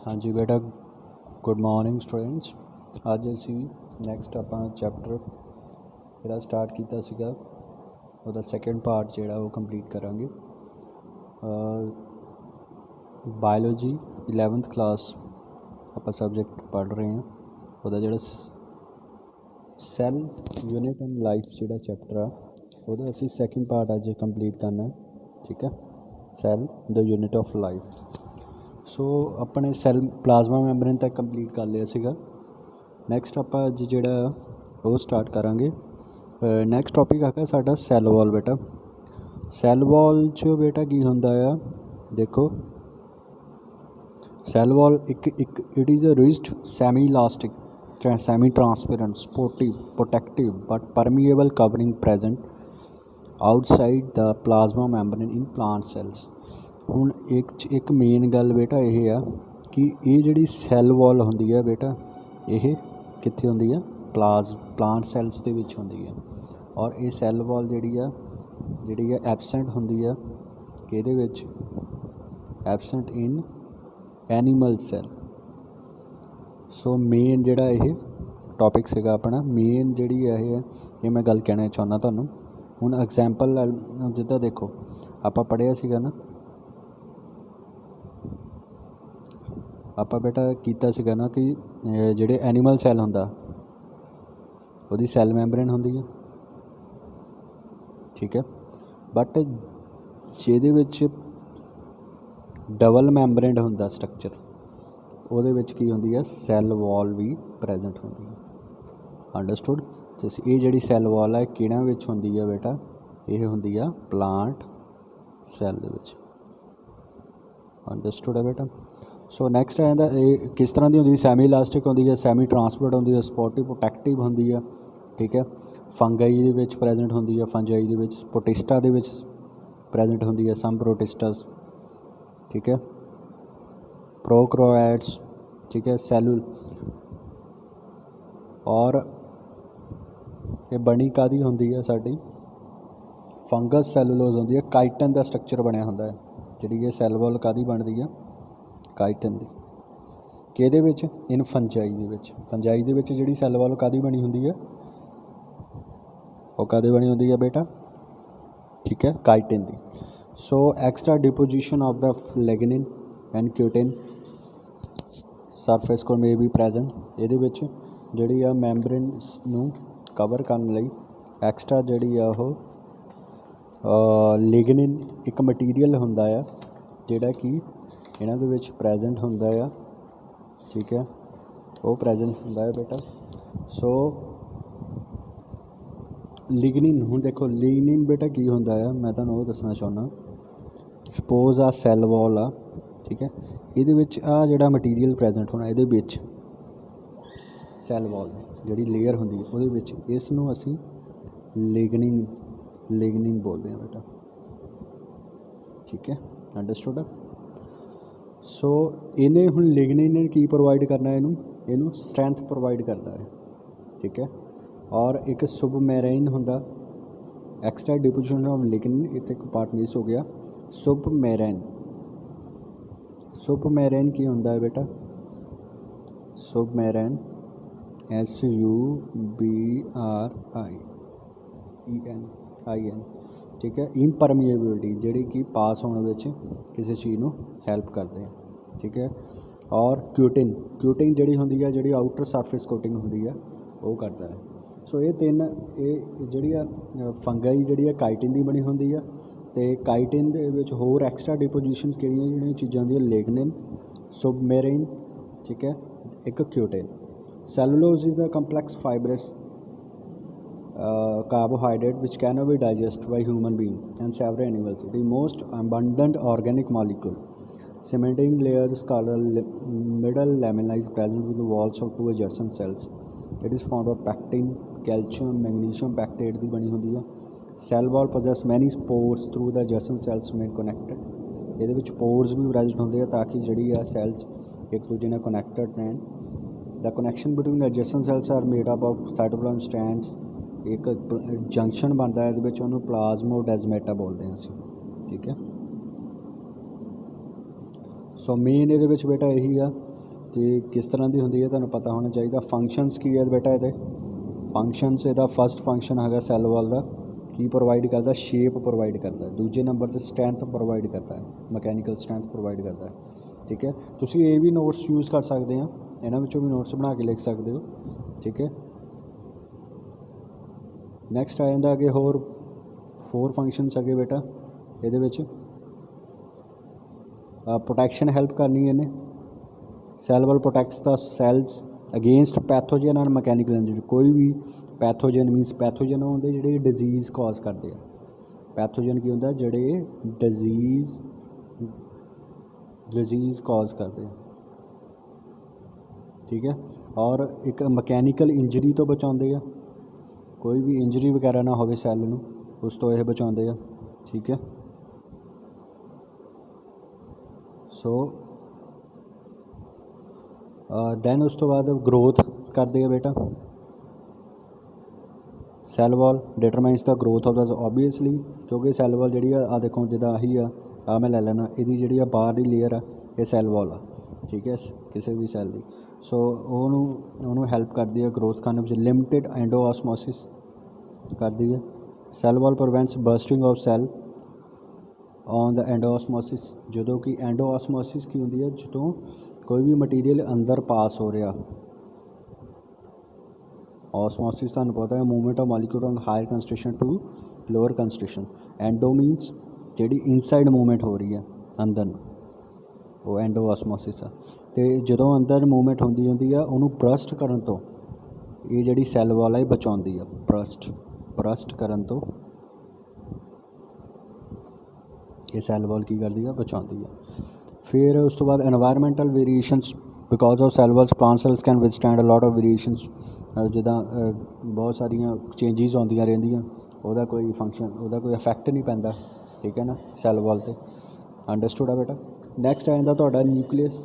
हाँ जी बेटा, good morning students. ਅੱਜ ਅਸੀਂ ਨੈਕਸਟ ਆਪਾਂ ਚੈਪਟਰ ਜਿਹੜਾ ਸਟਾਰਟ ਕੀਤਾ ਸੀਗਾ ਉਹਦਾ ਸੈਕੰਡ ਪਾਰਟ ਜਿਹੜਾ ਉਹ ਕੰਪਲੀਟ ਕਰਾਂਗੇ। ਬਾਇਓਲੋਜੀ 11th ਕਲਾਸ ਆਪਾਂ ਸਬਜੈਕਟ ਪੜ੍ਹ ਰਹੇ ਹਾਂ। ਉਹਦਾ ਜਿਹੜਾ ਸੈੱਲ ਯੂਨਿਟ ਐਂਡ ਲਾਈਫ ਜਿਹੜਾ ਚੈਪਟਰ ਆ ਉਹਦਾ ਅਸੀਂ ਸੈਕੰਡ ਪਾਰਟ ਅੱਜ ਕੰਪਲੀਟ ਕਰਨਾ। ਠੀਕ ਹੈ, cell the unit of life. So ਆਪਣੇ ਸੈੱਲ ਪਲਾਜ਼ਮਾ ਮੈਂਬਰੇਨ ਤੱਕ ਕੰਪਲੀਟ ਕਰ ਲਿਆ ਸੀਗਾ। ਨੈਕਸਟ ਆਪਾਂ ਅੱਜ ਜਿਹੜਾ ਉਹ ਸਟਾਰਟ ਕਰਾਂਗੇ। ਨੈਕਸਟ ਟੋਪਿਕ ਹੈਗਾ ਸਾਡਾ ਸੈੱਲ ਵਾਲ। ਬੇਟਾ ਸੈੱਲ ਵਾਲ 'ਚ ਬੇਟਾ ਕੀ ਹੁੰਦਾ ਆ, ਦੇਖੋ ਸੈੱਲ ਵਾਲ ਇੱਕ it is a rigid semi elastic semi transparent supportive protective but permeable covering present outside the plasma membrane in plant cells. ਹੁਣ ਇੱਕ ਮੇਨ ਗੱਲ ਬੇਟਾ ਇਹ ਆ ਕਿ ਇਹ ਜਿਹੜੀ ਸੈੱਲ ਵਾਲ ਹੁੰਦੀ ਆ ਬੇਟਾ, ਇਹ ਕਿੱਥੇ ਹੁੰਦੀ ਆ? ਪਲਾਂਟ ਸੈੱਲਸ ਦੇ ਵਿੱਚ ਹੁੰਦੀ ਆ। ਔਰ ਇਹ ਸੈੱਲ ਵਾਲ ਜਿਹੜੀ ਆ ਐਬਸੈਂਟ ਹੁੰਦੀ ਆ ਕਿਹਦੇ ਵਿੱਚ? ਐਬਸੈਂਟ ਇਨ ਐਨੀਮਲ ਸੈੱਲ। ਸੋ ਮੇਨ ਜਿਹੜਾ ਇਹ ਟੋਪਿਕ ਸੀਗਾ ਆਪਣਾ, ਮੇਨ ਜਿਹੜੀ ਇਹ ਮੈਂ ਗੱਲ ਕਹਿਣਾ ਚਾਹੁੰਦਾ ਤੁਹਾਨੂੰ। ਹੁਣ ਐਗਜ਼ੈਂਪਲ ਜਿੱਦਾਂ ਦੇਖੋ ਆਪਾਂ ਪੜ੍ਹਿਆ ਸੀਗਾ ਨਾ, ਆਪਾਂ ਬੇਟਾ ਕੀਤਾ ਸੀਗਾ ਨਾ ਕਿ ਜਿਹੜੇ ਐਨੀਮਲ ਸੈੱਲ ਹੁੰਦਾ ਉਹਦੀ ਸੈੱਲ ਮੈਂਬਰੇਨ ਹੁੰਦੀ ਹੈ। ਠੀਕ ਹੈ, ਬਟ ਜਿਹਦੇ ਵਿੱਚ ਡਬਲ ਮੈਂਬਰੇਨ ਹੁੰਦਾ ਸਟਰਕਚਰ, ਉਹਦੇ ਵਿੱਚ ਕੀ ਹੁੰਦੀ ਹੈ? ਸੈੱਲ ਵਾਲ ਵੀ ਪ੍ਰੈਜੈਂਟ ਹੁੰਦੀ ਹੈ। ਅੰਡਰਸਟੂਡ? ਇਹ ਜਿਹੜੀ ਸੈੱਲ ਵਾਲ ਹੈ ਕਿਹੜਿਆਂ ਵਿੱਚ ਹੁੰਦੀ ਹੈ ਬੇਟਾ? ਇਹ ਹੁੰਦੀ ਆ ਪਲਾਂਟ ਸੈੱਲ ਦੇ ਵਿੱਚ। ਅੰਡਰਸਟੂਡ ਹੈ ਬੇਟਾ? ਸੋ ਨੈਕਸਟ ਆ ਜਾਂਦਾ ਇਹ ਕਿਸ ਤਰ੍ਹਾਂ ਦੀ ਹੁੰਦੀ? ਸੈਮੀ ਇਲਾਸਟਿਕ ਹੁੰਦੀ ਹੈ, ਸੈਮੀ ਟਰਾਂਸਪੋਰਟ ਹੁੰਦੀ ਹੈ, ਸਪੋਰਟਿਵ ਪ੍ਰੋਟੈਕਟਿਵ ਹੁੰਦੀ ਆ। ਠੀਕ ਹੈ, ਫੰਗਾਈ ਦੇ ਵਿੱਚ ਪ੍ਰੈਜੈਂਟ ਹੁੰਦੀ ਹੈ, ਫੰਜਾਈ ਦੇ ਵਿੱਚ, ਪ੍ਰੋਟਿਸਟਾ ਦੇ ਵਿੱਚ ਪ੍ਰੈਜੈਂਟ ਹੁੰਦੀ ਹੈ, ਸਮ ਪ੍ਰੋਟਿਸਟਾਸ। ਠੀਕ ਹੈ, ਪ੍ਰੋਕੈਰੀਓਟਸ। ਠੀਕ ਹੈ, ਸੈਲੂਲ। ਔਰ ਇਹ ਬਣੀ ਕਾਹਦੀ ਹੁੰਦੀ ਹੈ? ਸਾਡੀ ਫੰਗਸ ਸੈਲੂਲੋਜ਼ ਹੁੰਦੀ ਹੈ। ਕਾਈਟਨ ਦਾ ਸਟਰਕਚਰ ਬਣਿਆ ਹੁੰਦਾ ਹੈ। ਜਿਹੜੀ ਇਹ ਸੈੱਲ ਵਾਲ ਕਾਹਦੀ ਬਣਦੀ ਆ? ਕਾਈਟਨ ਦੀ। ਕਿਹਦੇ ਵਿੱਚ? ਇਨ ਫੰਜਾਈ ਦੇ ਵਿੱਚ। ਫੰਜਾਈ ਦੇ ਵਿੱਚ ਜਿਹੜੀ ਸੈੱਲ ਵਾਲ ਕਾਹਦੀ ਬਣੀ ਹੁੰਦੀ ਹੈ? ਉਹ ਕਾਹਦੀ ਬਣੀ ਹੁੰਦੀ ਹੈ ਬੇਟਾ? ਠੀਕ ਹੈ, ਕਾਈਟਨ ਦੀ। So extra deposition of the lignin and cutin surface ਕੋਲ ਮੇ ਬੀ ਪ੍ਰੈਜੈਂਟ। ਇਹਦੇ ਵਿੱਚ ਜਿਹੜੀ ਆ ਮੈਂਬਰੇਨਸ ਨੂੰ ਕਵਰ ਕਰਨ ਲਈ ਐਕਸਟਰਾ ਜਿਹੜੀ ਆ ਉਹ ਲਿਗਨਿਨ ਇੱਕ ਮਟੀਰੀਅਲ ਹੁੰਦਾ ਆ ਜਿਹੜਾ ਕਿ ਇਹਨਾਂ ਦੇ ਵਿੱਚ ਪ੍ਰੈਜੈਂਟ ਹੁੰਦਾ ਆ। ਠੀਕ ਹੈ, ਉਹ ਪ੍ਰੈਜੈਂਟ ਹੁੰਦਾ ਹੈ ਬੇਟਾ। ਸੋ ਲਿਗਨਿਨ, ਹੁਣ ਦੇਖੋ ਲਿਗਨਿਨ ਬੇਟਾ ਕੀ ਹੁੰਦਾ ਆ, ਮੈਂ ਤੁਹਾਨੂੰ ਉਹ ਦੱਸਣਾ ਚਾਹੁੰਦਾ। ਸਪੋਜ਼ ਆ ਸੈੱਲ ਵਾਲ ਆ, ਠੀਕ ਹੈ, ਇਹਦੇ ਵਿੱਚ ਆ ਜਿਹੜਾ ਮਟੀਰੀਅਲ ਪ੍ਰੈਜੈਂਟ ਹੋਣਾ, ਇਹਦੇ ਵਿੱਚ ਸੈੱਲ ਵਾਲ ਜਿਹੜੀ ਲੇਅਰ ਹੁੰਦੀ ਹੈ ਉਹਦੇ ਵਿੱਚ, ਇਸ ਨੂੰ ਅਸੀਂ ਲਿਗਨਿਨ ਬੋਲਦੇ ਹਾਂ ਬੇਟਾ। ਠੀਕ ਹੈ, ਅੰਡਰਸਟੂਡ ਆ? ਸੋ ਇਹਨੇ ਹੁਣ ਲਿਗਨਿਨ ਨੇ ਕੀ ਪ੍ਰੋਵਾਈਡ ਕਰਨਾ? ਇਹਨੂੰ ਸਟਰੈਂਥ ਪ੍ਰੋਵਾਈਡ ਕਰਦਾ ਹੈ। ਠੀਕ ਹੈ, ਔਰ ਇੱਕ ਸੁਬਮੈਰਾਈਨ ਹੁੰਦਾ। ਐਕਸਟਰਾ ਡਿਪੋਜੀਸ਼ਨ ਆਫ ਲਿਗਨਿਨ, ਇੱਥੇ ਇੱਕ ਪਾਰਟ ਮਿਸ ਹੋ ਗਿਆ। ਸੁਬਮੈਰਾਈਨ ਕੀ ਹੁੰਦਾ ਹੈ ਬੇਟਾ? ਸੁਬਮੈਰਾਈਨ SUBRIEN। ਠੀਕ ਹੈ, ਇੰਪਰਮੀਏਬਿਲਿਟੀ ਜਿਹੜੀ ਕਿ ਪਾਸ ਹੋਣ ਵਿੱਚ ਕਿਸੇ ਚੀਜ਼ ਨੂੰ ਹੈਲਪ ਕਰਦੇ ਆ। ਠੀਕ ਹੈ, ਔਰ ਕਿਊਟਿਨ ਜਿਹੜੀ ਹੁੰਦੀ ਹੈ, ਜਿਹੜੀ ਆਊਟਰ ਸਰਫੇਸ ਕੋਟਿੰਗ ਹੁੰਦੀ ਹੈ ਉਹ ਕਰਦਾ ਹੈ। ਸੋ ਇਹ ਜਿਹੜੀ ਆ ਫੰਗਾਈ ਜਿਹੜੀ ਆ ਕਾਈਟਿਨ ਦੀ ਬਣੀ ਹੁੰਦੀ ਆ। ਅਤੇ ਕਾਈਟਿਨ ਦੇ ਵਿੱਚ ਹੋਰ ਐਕਸਟਰਾ ਡਿਪੋਜੀਸ਼ਨਸ ਜਿਹੜੀਆਂ ਚੀਜ਼ਾਂ ਦੀਆਂ? ਲਿਗਨਿਨ, ਸੁਬਮੈਰਾਈਨ, ਠੀਕ ਹੈ, ਇੱਕ cutin. Cellulose is the complex fibres carbohydrate which cannot be digested by human being and several animals. The most abundant organic molecule. Cementing layers called the middle lamella is present with the walls of two adjacent cells. It is found of pectin, calcium, magnesium pectate ਦੀ ਬਣੀ ਹੁੰਦੀ ਆ। Cell wall possess many pores through the adjacent cells remain connected. ਇਹਦੇ ਵਿੱਚ pores ਵੀ present ਹੁੰਦੇ ਆ ਤਾਂ ਕਿ ਜਿਹੜੀ ਆ ਸੈਲਸ ਇੱਕ ਦੂਜੇ ਨਾਲ ਕਨੈਕਟਡ ਰਹਿਣ। The connection between the adjacent cells are made up of cytoplasm strands. ਇੱਕ ਜੰਕਸ਼ਨ ਬਣਦਾ ਇਹਦੇ ਵਿੱਚ, ਉਹਨੂੰ ਪਲਾਜ਼ਮੋਡੈਜ਼ਮੈਟਾ ਬੋਲਦੇ ਹਾਂ ਅਸੀਂ। ਠੀਕ ਹੈ, ਸੋ ਮੇਨ ਇਹਦੇ ਵਿੱਚ ਬੇਟਾ ਇਹੀ ਆ ਤੇ ਕਿਸ ਤਰ੍ਹਾਂ ਦੀ ਹੁੰਦੀ ਹੈ ਤੁਹਾਨੂੰ ਪਤਾ ਹੋਣਾ ਚਾਹੀਦਾ। ਫੰਕਸ਼ਨਸ ਕੀ ਹੈ ਬੇਟਾ ਇਹਦੇ? ਫੰਕਸ਼ਨਸ ਇਹਦਾ ਫਸਟ ਫੰਕਸ਼ਨ ਹੈਗਾ ਸੈੱਲ ਵਾਲ ਦਾ, ਕੀ ਪ੍ਰੋਵਾਈਡ ਕਰਦਾ? ਸ਼ੇਪ ਪ੍ਰੋਵਾਈਡ ਕਰਦਾ। ਦੂਜੇ ਨੰਬਰ 'ਤੇ ਸਟਰੈਂਥ ਪ੍ਰੋਵਾਈਡ ਕਰਦਾ ਹੈ, ਮਕੈਨੀਕਲ ਸਟਰੈਂਥ ਪ੍ਰੋਵਾਈਡ ਕਰਦਾ ਹੈ। ਠੀਕ ਹੈ, ਤੁਸੀਂ ਇਹ ਵੀ ਨੋਟਸ ਯੂਜ਼ ਕਰ ਸਕਦੇ ਆ, ਇਹਨਾਂ ਵਿੱਚੋਂ ਵੀ ਨੋਟਸ ਬਣਾ ਕੇ ਲਿਖ ਸਕਦੇ ਹੋ। ਠੀਕ ਹੈ, ਨੈਕਸਟ ਆ ਜਾਂਦਾ ਅੱਗੇ ਹੋਰ 4 ਫੰਕਸ਼ਨਸ ਅੱਗੇ ਬੇਟਾ ਇਹਦੇ ਵਿੱਚ। ਪ੍ਰੋਟੈਕਸ਼ਨ ਹੈਲਪ ਕਰਨੀ ਇਹਨੇ। Cell wall protects the cells against pathogen and mechanical injury. ਕੋਈ ਵੀ ਪੈਥੋਜਨ ਮੀਨਸ ਪੈਥੋਜਨ ਹੁੰਦੇ ਜਿਹੜੇ ਡਿਜ਼ੀਜ਼ ਕਾਜ਼ ਕਰਦੇ ਆ। ਪੈਥੋਜਨ ਕੀ ਹੁੰਦਾ? ਜਿਹੜੇ ਡਿਜ਼ੀਜ਼ ਕਾਜ਼ ਕਰਦੇ ਆ। ਠੀਕ ਹੈ, ਔਰ ਇੱਕ ਮਕੈਨੀਕਲ ਇੰਜਰੀ ਤੋਂ ਬਚਾਉਂਦੇ ਆ, ਕੋਈ ਵੀ ਇੰਜਰੀ ਵਗੈਰਾ ਨਾ ਹੋਵੇ ਸੈੱਲ ਨੂੰ, ਉਸ ਤੋਂ ਇਹ ਬਚਾਉਂਦੇ ਆ। ਠੀਕ ਹੈ, ਸੋ ਦੈਨ ਉਸ ਤੋਂ ਬਾਅਦ ਗਰੋਥ ਕਰਦੇ ਆ ਬੇਟਾ। Cell wall determines the growth of the obviously, ਕਿਉਂਕਿ ਸੈੱਲ ਵਾਲ ਜਿਹੜੀ ਆ ਦੇਖੋ ਜਿੱਦਾਂ ਆਹੀ ਆ ਮੈਂ ਲੈ ਲੈਣਾ, ਇਹਦੀ ਜਿਹੜੀ ਆ ਬਾਹਰਲੀ ਲੇਅਰ ਆ ਇਹ ਸੈੱਲ ਵਾਲ ਆ। ਠੀਕ ਹੈ, ਕਿਸੇ ਵੀ ਸੈੱਲ ਦੀ। ਸੋ ਉਹਨੂੰ ਹੈਲਪ ਕਰਦੀ ਆ ਗਰੋਥ ਕਰਨ ਵਿੱਚ। ਲਿਮਿਟਿਡ ਐਂਡੋਆਸਮੋਸਿਸ ਕਰਦੀ ਹੈ। Cell wall prevents bursting of cell on the endoosmosis. ਜਦੋਂ ਕਿ ਐਂਡੋਆਸਮੋਸਿਸ ਕੀ ਹੁੰਦੀ ਹੈ? ਜਦੋਂ ਕੋਈ ਵੀ ਮਟੀਰੀਅਲ ਅੰਦਰ ਪਾਸ ਹੋ ਰਿਹਾ। ऑस्मोसिस ਤੁਹਾਨੂੰ ਪਤਾ ਹੈ movement of molecule on higher concentration to lower concentration. Endo means ਜਿਹੜੀ ਇਨਸਾइड मूवमेंट ਹੋ ਰਹੀ ਹੈ ਅੰਦਰ ਨੂੰ, ਉਹ ਐਂਡੋ ਆਸਮੋਸਿਸ ਆ। ਅਤੇ ਜਦੋਂ ਅੰਦਰ ਮੂਵਮੈਂਟ ਹੁੰਦੀ ਆ ਉਹਨੂੰ ਬਰਸਟ ਕਰਨ ਤੋਂ ਇਹ ਜਿਹੜੀ ਸੈੱਲ ਵਾਲ ਆ ਇਹ ਬਚਾਉਂਦੀ ਆ। ਬਰਸਟ ਕਰਨ ਤੋਂ ਇਹ ਸੈੱਲ ਵਾਲ ਕੀ ਕਰਦੀ ਆ? ਬਚਾਉਂਦੀ ਆ। ਫਿਰ ਉਸ ਤੋਂ ਬਾਅਦ environmental variations because of cell walls plant cells can withstand a lot of variations. ਜਿੱਦਾਂ ਬਹੁਤ ਸਾਰੀਆਂ ਚੇਂਜਿਸ ਆਉਂਦੀਆਂ ਰਹਿੰਦੀਆਂ, ਉਹਦਾ ਕੋਈ ਫੰਕਸ਼ਨ, ਉਹਦਾ ਕੋਈ ਇਫੈਕਟ ਨਹੀਂ ਪੈਂਦਾ। ਠੀਕ ਹੈ ਨਾ ਸੈੱਲ ਵਾਲ 'ਤੇ। ਅੰਡਰਸਟੂਡ ਆ ਬੇਟਾ। ਨੈਕਸਟ ਆ ਜਾਂਦਾ ਤੁਹਾਡਾ ਨਿਊਕਲੀਅਸ।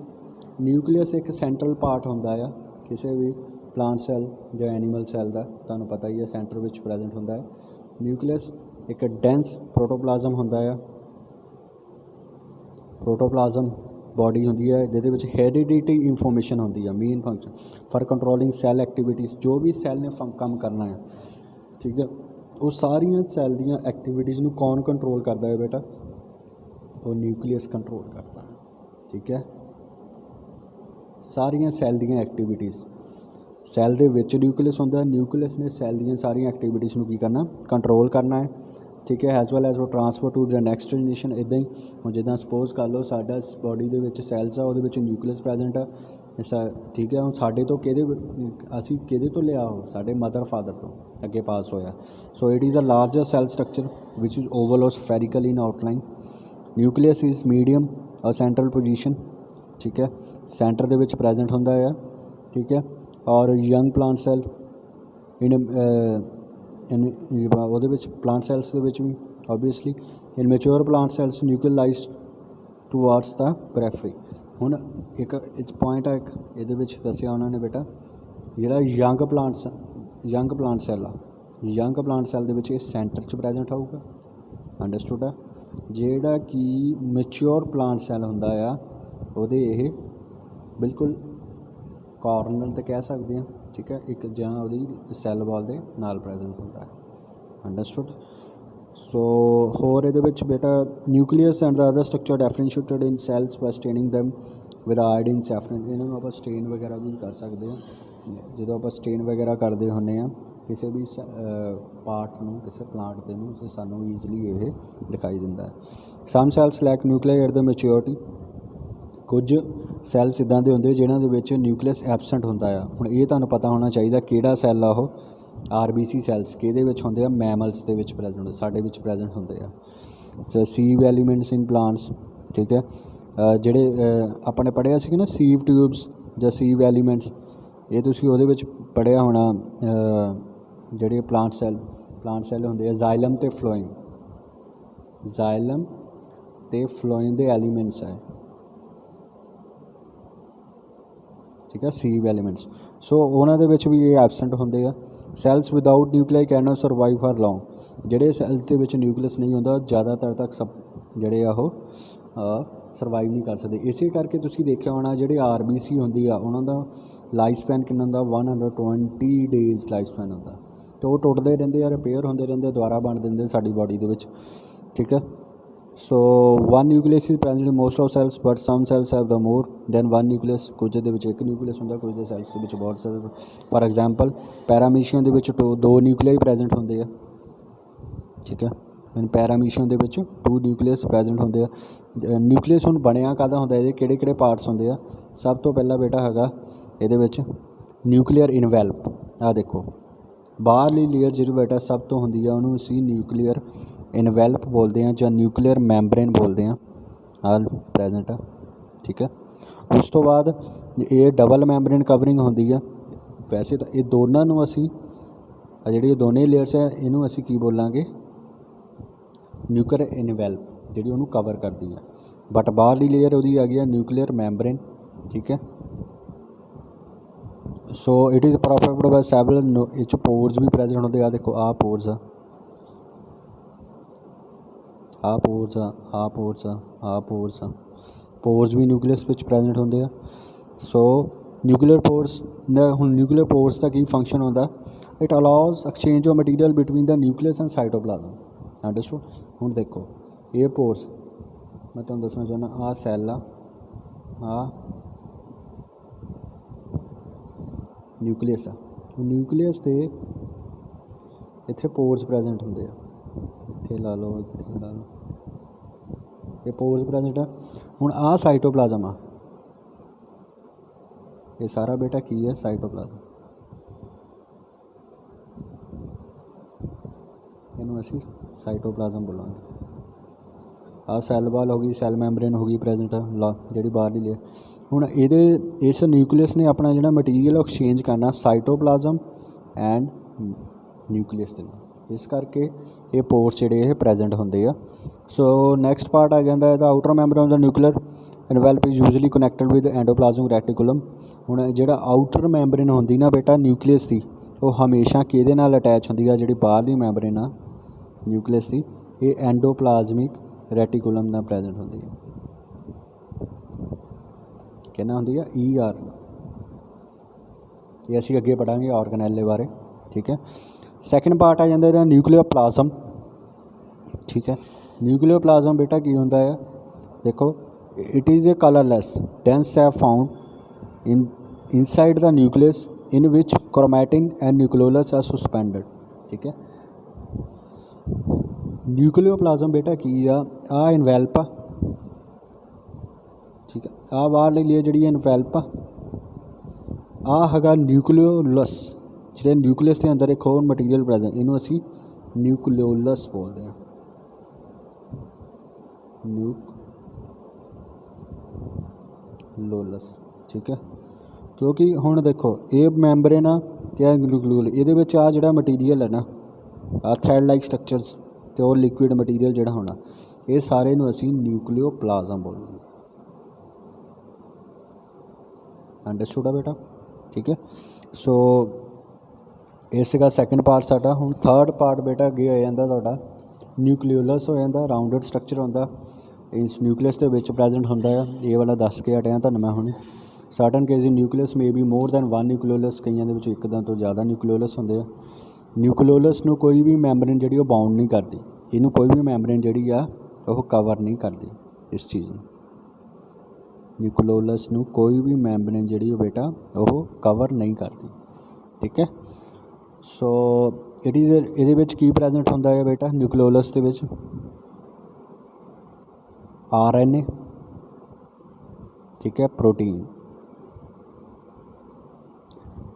ਨਿਊਕਲੀਅਸ ਇੱਕ ਸੈਂਟਰਲ ਪਾਰਟ ਹੁੰਦਾ ਆ ਕਿਸੇ ਵੀ ਪਲਾਂਟ ਸੈੱਲ ਜਾਂ ਐਨੀਮਲ ਸੈੱਲ ਦਾ, ਤੁਹਾਨੂੰ ਪਤਾ ਹੀ ਹੈ ਸੈਂਟਰ ਵਿੱਚ ਪ੍ਰੈਜੈਂਟ ਹੁੰਦਾ ਹੈ। ਨਿਊਕਲੀਅਸ ਇੱਕ ਡੈਂਸ ਪ੍ਰੋਟੋਪਲਾਜ਼ਮ ਹੁੰਦਾ ਆ। ਪ੍ਰੋਟੋਪਲਾਜ਼ਮ ਬੋਡੀ ਹੁੰਦੀ ਹੈ ਜਿਹਦੇ ਵਿੱਚ ਹੈਰੀਡੀਟੀ ਇਨਫੋਰਮੇਸ਼ਨ ਹੁੰਦੀ ਆ। Main function for controlling cell activities, ਜੋ ਵੀ ਸੈੱਲ ਨੇ ਕੰਮ ਕਰਨਾ ਹੈ। ਠੀਕ ਹੈ, ਉਹ ਸਾਰੀਆਂ ਸੈੱਲ ਦੀਆਂ ਐਕਟੀਵਿਟੀਜ਼ ਨੂੰ ਕੌਣ ਕੰਟਰੋਲ ਕਰਦਾ ਹੈ ਬੇਟਾ? ਉਹ ਨਿਊਕਲੀਅਸ ਕੰਟਰੋਲ ਕਰਦਾ। ਠੀਕ ਹੈ, ਸਾਰੀਆਂ ਸੈੱਲ ਦੀਆਂ ਐਕਟੀਵਿਟੀਜ਼। ਸੈੱਲ ਦੇ ਵਿੱਚ ਨਿਊਕਲੀਅਸ ਹੁੰਦਾ, ਨਿਊਕਲੀਅਸ ਨੇ ਸੈੱਲ ਦੀਆਂ ਸਾਰੀਆਂ ਐਕਟੀਵਿਟੀਜ਼ ਨੂੰ ਕੀ ਕਰਨਾ? ਕੰਟਰੋਲ ਕਰਨਾ ਹੈ। ਠੀਕ ਹੈ, ਐਜ਼ ਵੈਲ ਐਜ਼ ਉਹ transfer to the next generation. ਇੱਦਾਂ ਹੀ ਹੁਣ ਜਿੱਦਾਂ ਸਪੋਜ਼ ਕਰ ਲਓ ਸਾਡਾ ਬੋਡੀ ਦੇ ਵਿੱਚ ਸੈੱਲਸ ਆ, ਉਹਦੇ ਵਿੱਚ ਨਿਊਕਲੀਅਸ ਪ੍ਰੈਜੈਂਟ ਆ। ਠੀਕ ਹੈ, ਹੁਣ ਸਾਡੇ ਤੋਂ ਅਸੀਂ ਕਿਹਦੇ ਤੋਂ ਲਿਆ? ਉਹ ਸਾਡੇ ਮਦਰ ਫਾਦਰ ਤੋਂ ਅੱਗੇ ਪਾਸ ਹੋਇਆ। So it is a larger cell structure which is oval or spherical in outline. Nucleus is medium or central position. ਠੀਕ ਹੈ, ਸੈਂਟਰ ਦੇ ਵਿੱਚ ਪ੍ਰੈਜੈਂਟ ਹੁੰਦਾ ਆ। ਠੀਕ ਹੈ, ਔਰ ਯੰਗ ਪਲਾਂਟ ਸੈੱਲ ਉਹਦੇ ਵਿੱਚ ਪਲਾਂਟ ਸੈਲਸ ਦੇ ਵਿੱਚ ਵੀ ਓਬੀਅਸਲੀ। ਇਨ ਮੈਚਿਓਰ ਪਲਾਂਟ ਸੈਲਸ ਨਿਊਕਲੀਅਲਾਈਜ਼ ਟੂਵਾਰਡਸ ਦਾ ਪ੍ਰੈਫਰੀ। ਹੁਣ ਇੱਕ ਪੁਆਇੰਟ ਆ, ਇੱਕ ਇਹਦੇ ਵਿੱਚ ਦੱਸਿਆ ਉਹਨਾਂ ਨੇ ਬੇਟਾ, ਜਿਹੜਾ ਯੰਗ ਪਲਾਂਟ ਸੈੱਲ ਆ, ਯੰਗ ਪਲਾਂਟ ਸੈੱਲ ਦੇ ਵਿੱਚ ਇਹ ਸੈਂਟਰ 'ਚ ਪ੍ਰੈਜੈਂਟ ਹੋਊਗਾ। ਅੰਡਰਸਟੂਡ ਆ। ਜਿਹੜਾ ਕਿ ਮੈਚਿਓਰ ਪਲਾਂਟ ਸੈੱਲ ਹੁੰਦਾ ਆ ਉਹਦੇ ਇਹ ਬਿਲਕੁਲ ਕਾਰਨਰ 'ਤੇ ਕਹਿ ਸਕਦੇ ਹਾਂ। ਠੀਕ ਹੈ, ਇੱਕ ਜਾਂ ਉਹਦੀ ਸੈੱਲ ਵਾਲ ਦੇ ਨਾਲ ਪ੍ਰੈਜੈਂਟ ਹੁੰਦਾ ਹੈ। ਅੰਡਰਸਟੂਡ। ਸੋ ਹੋਰ ਇਹਦੇ ਵਿੱਚ ਬੇਟਾ nucleus and the other structure differentiated in cells by staining them with iodine saffron. ਇਹਨਾਂ ਨੂੰ ਆਪਾਂ ਸਟੇਨ ਵਗੈਰਾ ਵੀ ਕਰ ਸਕਦੇ ਹਾਂ। ਜਦੋਂ ਆਪਾਂ ਸਟੇਨ ਵਗੈਰਾ ਕਰਦੇ ਹੁੰਦੇ ਹਾਂ ਕਿਸੇ ਵੀ ਪਾਰਟ ਨੂੰ, ਕਿਸੇ ਪਲਾਂਟ ਦੇ ਨੂੰ, ਤੇ ਸਾਨੂੰ ਈਜ਼ਲੀ ਇਹ ਦਿਖਾਈ ਦਿੰਦਾ ਹੈ। Some cells lack nuclei at the maturity. ਕੁਝ ਸੈੱਲਸ ਇੱਦਾਂ ਦੇ ਹੁੰਦੇ ਜਿਨ੍ਹਾਂ ਦੇ ਵਿੱਚ ਨਿਊਕਲੀਅਸ ਐਬਸੈਂਟ ਹੁੰਦਾ ਆ। ਹੁਣ ਇਹ ਤੁਹਾਨੂੰ ਪਤਾ ਹੋਣਾ ਚਾਹੀਦਾ ਕਿਹੜਾ ਸੈੱਲ ਆ ਉਹ। RBC ਸੈਲਸ ਕਿਹਦੇ ਵਿੱਚ ਹੁੰਦੇ ਆ? ਮੈਮਲਸ ਦੇ ਵਿੱਚ ਪ੍ਰੈਜੈਂਟ ਹੁੰਦੇ, ਸਾਡੇ ਵਿੱਚ ਪ੍ਰੈਜੈਂਟ ਹੁੰਦੇ ਆ। ਸੀਵ ਐਲੀਮੈਂਟਸ ਇਨ ਪਲਾਂਟਸ। ਠੀਕ ਹੈ, ਜਿਹੜੇ ਆਪਣੇ ਪੜ੍ਹਿਆ ਸੀ ਨਾ ਸੀਵ ਟਿਊਬਸ ਜਾਂ ਸੀਵ ਐਲੀਮੈਂਟਸ, ਇਹ ਤੁਸੀਂ ਉਹਦੇ ਵਿੱਚ ਪੜ੍ਹਿਆ ਹੋਣਾ। ਜਿਹੜੇ ਪਲਾਂਟ ਸੈੱਲ ਹੁੰਦੇ ਆ ਜ਼ਾਈਲਮ ਅਤੇ ਫਲੋਇਮ। ਜ਼ਾਈਲਮ ਅਤੇ ਫਲੋਇਮ ਦੇ ਐਲੀਮੈਂਟਸ ਹੈ। ਠੀਕ ਹੈ, ਸੀਵ ਐਲੀਮੈਂਟਸ। ਸੋ ਉਹਨਾਂ ਦੇ ਵਿੱਚ ਵੀ ਇਹ ਐਬਸੈਂਟ ਹੁੰਦੇ ਆ। Cells without nuclei can not survive for long. ਜਿਹੜੇ ਸੈਲਸ ਦੇ ਵਿੱਚ ਨਿਊਕਲੀਅਸ ਨਹੀਂ ਹੁੰਦਾ ਜ਼ਿਆਦਾਤਰ ਤੱਕ ਜਿਹੜੇ ਆ ਉਹ ਸਰਵਾਈਵ ਨਹੀਂ ਕਰ ਸਕਦੇ। ਇਸੇ ਕਰਕੇ ਤੁਸੀਂ ਦੇਖਿਆ ਹੋਣਾ ਜਿਹੜੇ RBC ਹੁੰਦੀ ਆ ਉਹਨਾਂ ਦਾ ਲਾਈਫ ਸਪੈਨ ਕਿੰਨਾ ਹੁੰਦਾ 120 ਡੇਜ਼ ਲਾਈਫ ਸਪੈਨ ਹੁੰਦਾ, ਅਤੇ ਉਹ ਟੁੱਟਦੇ ਰਹਿੰਦੇ ਆ, ਰਿਪੇਅਰ ਹੁੰਦੇ ਰਹਿੰਦੇ, ਦੁਬਾਰਾ ਬਣ ਦਿੰਦੇ ਸਾਡੀ ਬਾਡੀ ਦੇ ਵਿੱਚ, ਠੀਕ ਹੈ। So one nucleus is present in most of cells but some cells have the more than one nucleus. ਕੁਝ ਦੇ ਵਿੱਚ ਇੱਕ ਨਿਊਕਲੀਅਸ ਹੁੰਦਾ, ਕੁਝ ਦੇ ਸੈਲਸ ਦੇ ਵਿੱਚ ਬਹੁਤ ਸਾਰੇ। ਫਾਰ ਐਗਜ਼ਾਮਪਲ ਪੈਰਾਮੀਸ਼ੀਅਮ ਦੇ ਵਿੱਚ 2 ਨਿਊਕਲੀਆਈ ਪ੍ਰੈਜ਼ੈਂਟ ਹੁੰਦੇ ਆ, ਠੀਕ ਹੈ। ਪੈਰਾਮੀਸ਼ੀਅਮ ਦੇ ਵਿੱਚ 2 ਨਿਊਕਲੀਅਸ ਪ੍ਰੈਜ਼ੈਂਟ ਹੁੰਦੇ ਆ। ਨਿਊਕਲੀਅਸ ਹੁਣ ਬਣਿਆ ਕਾਹਦਾ ਹੁੰਦਾ, ਇਹਦੇ ਕਿਹੜੇ ਕਿਹੜੇ ਪਾਰਟਸ ਹੁੰਦੇ ਆ। ਸਭ ਤੋਂ ਪਹਿਲਾਂ ਬੇਟਾ ਹੈਗਾ ਇਹਦੇ ਵਿੱਚ ਨਿਊਕਲੀਅਰ ਇਨਵੈਲਪ। ਆਹ ਦੇਖੋ ਬਾਹਰਲੀ ਲੇਅਰ ਜਿਹੜੀ ਬੇਟਾ ਸਭ ਤੋਂ ਹੁੰਦੀ ਆ ਉਹਨੂੰ ਅਸੀਂ ਨਿਊਕਲੀਅਰ ਇਨਵੈਲਪ ਬੋਲਦੇ ਹਾਂ ਜਾਂ ਨਿਊਕਲੀਅਰ ਮੈਂਬਰੇਨ ਬੋਲਦੇ ਹਾਂ। ਆਹ ਪ੍ਰੈਜ਼ੈਂਟ ਆ, ਠੀਕ ਹੈ। ਉਸ ਤੋਂ ਬਾਅਦ ਇਹ ਡਬਲ ਮੈਂਬਰੇਨ ਕਵਰਿੰਗ ਹੁੰਦੀ ਆ। ਵੈਸੇ ਤਾਂ ਇਹ ਦੋਨਾਂ ਨੂੰ ਅਸੀਂ ਜਿਹੜੀ ਇਹ ਦੋਨੇ ਲੇਅਰਸ ਹੈ ਇਹਨੂੰ ਅਸੀਂ ਕੀ ਬੋਲਾਂਗੇ, ਨਿਊਕਲੀਅਰ ਇਨਵੈਲਪ, ਜਿਹੜੀ ਉਹਨੂੰ ਕਵਰ ਕਰਦੀ ਆ। ਬਟ ਬਾਹਰਲੀ ਲੇਅਰ ਉਹਦੀ ਆ ਗਈ ਆ ਨਿਊਕਲੀਅਰ ਮੈਂਬਰੇਨ, ਠੀਕ ਹੈ। So it is perforated by several, ਇਹ 'ਚ ਪੋਰਸ ਵੀ ਪ੍ਰੈਜ਼ੈਂਟ ਹੁੰਦੇ ਆ। ਦੇਖੋ ਆਹ ਪੋਰਸ ਆ, ਆਹ ਪੋਰਸ ਆ, ਆਹ ਪੋਰਸ ਆ, ਆਹ ਪੋਰਸ ਆ। ਪੋਰਸ ਵੀ ਨਿਊਕਲੀਅਸ ਵਿੱਚ ਪ੍ਰੈਜ਼ੈਂਟ ਹੁੰਦੇ ਆ। ਸੋ ਨਿਊਕਲੀਅਰ ਪੋਰਸ ਦਾ ਹੁਣ ਨਿਊਕਲੀਅਰ ਪੋਰਸ ਦਾ ਕੀ ਫੰਕਸ਼ਨ ਹੁੰਦਾ, it allows exchange of material between the nucleus and cytoplasm. Understood. ਹੁਣ ਦੇਖੋ ਇਹ ਪੋਰਸ ਮੈਂ ਤੁਹਾਨੂੰ ਦੱਸਣਾ ਚਾਹੁੰਦਾ, ਆਹ ਸੈੱਲ ਆ, ਆਹ ਨਿਊਕਲੀਅਸ ਆ। ਨਿਊਕਲੀਅਸ 'ਤੇ ਇੱਥੇ ਪੋਰਸ ਪ੍ਰੈਜ਼ੈਂਟ ਹੁੰਦੇ ਆ, ਇੱਥੇ ਲਾ ਲਓ, ਇੱਥੇ ਲਾ ਲਓ, ਇਹ ਪੋਰਸ ਪ੍ਰੈਜ਼ੈਂਟ ਆ। ਹੁਣ ਆਹ ਸਾਈਟੋਪਲਾਜ਼ਮ ਆ, ਇਹ ਸਾਰਾ ਬੇਟਾ ਕੀ ਹੈ, ਸਾਈਟੋਪਲਾਜ਼ਮ। ਇਹਨੂੰ ਅਸੀਂ ਸਾਈਟੋਪਲਾਜ਼ਮ ਬੋਲਾਂਗੇ। ਆਹ ਸੈੱਲ ਵਾਲ ਹੋ ਗਈ, ਸੈੱਲ ਮੈਂਬਰੇਨ ਹੋ ਗਈ ਪ੍ਰੈਜ਼ੈਂਟ ਲਾ ਜਿਹੜੀ ਬਾਹਰਲੀ ਲੇਅਰ। ਹੁਣ ਇਸ ਨਿਊਕਲੀਅਸ ਨੇ ਆਪਣਾ ਜਿਹੜਾ ਮਟੀਰੀਅਲ ਐਕਸਚੇਂਜ ਕਰਨਾ ਸਾਈਟੋਪਲਾਜ਼ਮ ਐਂਡ ਨਿਊਕਲੀਅਸ ਦੇ ਨਾਲ, ਇਸ ਕਰਕੇ ਇਹ ਪੋਰਸ ਜਿਹੜੇ ਇਹ ਪ੍ਰੈਜ਼ੈਂਟ ਹੁੰਦੇ ਆ। ਸੋ ਨੈਕਸਟ ਪਾਰਟ ਆ ਜਾਂਦਾ ਇਹਦਾ outer member of the nuclear envelope is usually connected with endoplasmic reticulum. ਹੁਣ ਜਿਹੜਾ ਆਊਟਰ ਮੈਂਬਰੇਨ ਹੁੰਦੀ ਨਾ ਬੇਟਾ ਨਿਊਕਲੀਅਸ ਦੀ, ਉਹ ਹਮੇਸ਼ਾ ਕਿਹਦੇ ਨਾਲ ਅਟੈਚ ਹੁੰਦੀ ਆ, ਜਿਹੜੀ ਬਾਹਰਲੀ ਮੈਂਬਰੇਨ ਆ ਨਿਊਕਲੀਅਸ ਦੀ, ਇਹ ਐਂਡੋਪਲਾਜ਼ਮਿਕ ਰੈਟੀਕੂਲਮ ਨਾਲ ਪ੍ਰੈਜ਼ੈਂਟ ਹੁੰਦੀ ਹੈ। ਕਿਹਨਾਂ ਹੁੰਦੀ ਆ, ER। ਇਹ ਅਸੀਂ ਅੱਗੇ ਪੜ੍ਹਾਂਗੇ ਆਰਗਨੈਲ ਦੇ ਬਾਰੇ, ਠੀਕ ਹੈ। ਸੈਕਿੰਡ ਪਾਰਟ ਆ ਜਾਂਦਾ ਇਹਦਾ ਨਿਊਕਲੀਅਰ ਪਲਾਜ਼ਮ, ਠੀਕ ਹੈ। ਨਿਊਕਲੀਅਰ ਪਲਾਜ਼ਮ ਬੇਟਾ ਕੀ ਹੁੰਦਾ ਹੈ, ਦੇਖੋ it is a colourless dense sap found inside the nucleus in which chromatin and nucleolus are suspended, ठीक है। न्यूक्लियोप्लाज्म बेटा की आ इनवैल्प आ, ठीक है। आ बाहरली लेयर जी इनवैल्प आ हैगा न्यूक्लियोलस, जो न्यूक्लियस के अंदर एक होर मटीरियल प्रेजेंट, इनू असी न्यूक्लियोलस बोलते हैं, न्यूक्लियोलस, ठीक है। क्योंकि हुण देखो ये मैंबरेन आ ते न्यूक्लियोल, ये आ जिहड़ा मटीरियल है ना, आ थ्रैड लाइक स्ट्रक्चर्स ते और लिक्विड मटीरियल जिहड़ा होना, ये सारे नूं असीं न्यूक्लियोप्लाज्म बोलते हैं। अंडरस्टूड है बेटा, ठीक है। सो इस का सैकेंड पार्ट साडा। हुण थर्ड पार्ट बेटा अगे हो जांदा तुहाडा न्यूक्लियोलस हो जांदा, राउंडेड स्ट्रक्चर होंदा, इस न्यूक्लियस दे विच प्रेजेंट होंदा है। ये वाला दस के हटिया तुहानूं मैं हुणे। Certain case nucleus may be more than one nucleolus, कईयां दे विच एक तो ज़्यादा न्यूक्लियोलस होंदे आ। न्यूक्लियोलस नूं कोई भी मैंबरेन जिहड़ी बाउंड नहीं करती, इनू कोई भी मैंबरेन जिहड़ी आ वो कवर नहीं करती इस चीज़ नूं। न्यूक्लियोलस नूं कोई भी मैंबरेन जिहड़ी बेटा वो कवर नहीं करती, ठीक है। सो इट इज़ इहदे विच की प्रेजेंट होंदा है बेटा न्यूक्लियोलस दे विच, RNA, ठीक है, प्रोटीन,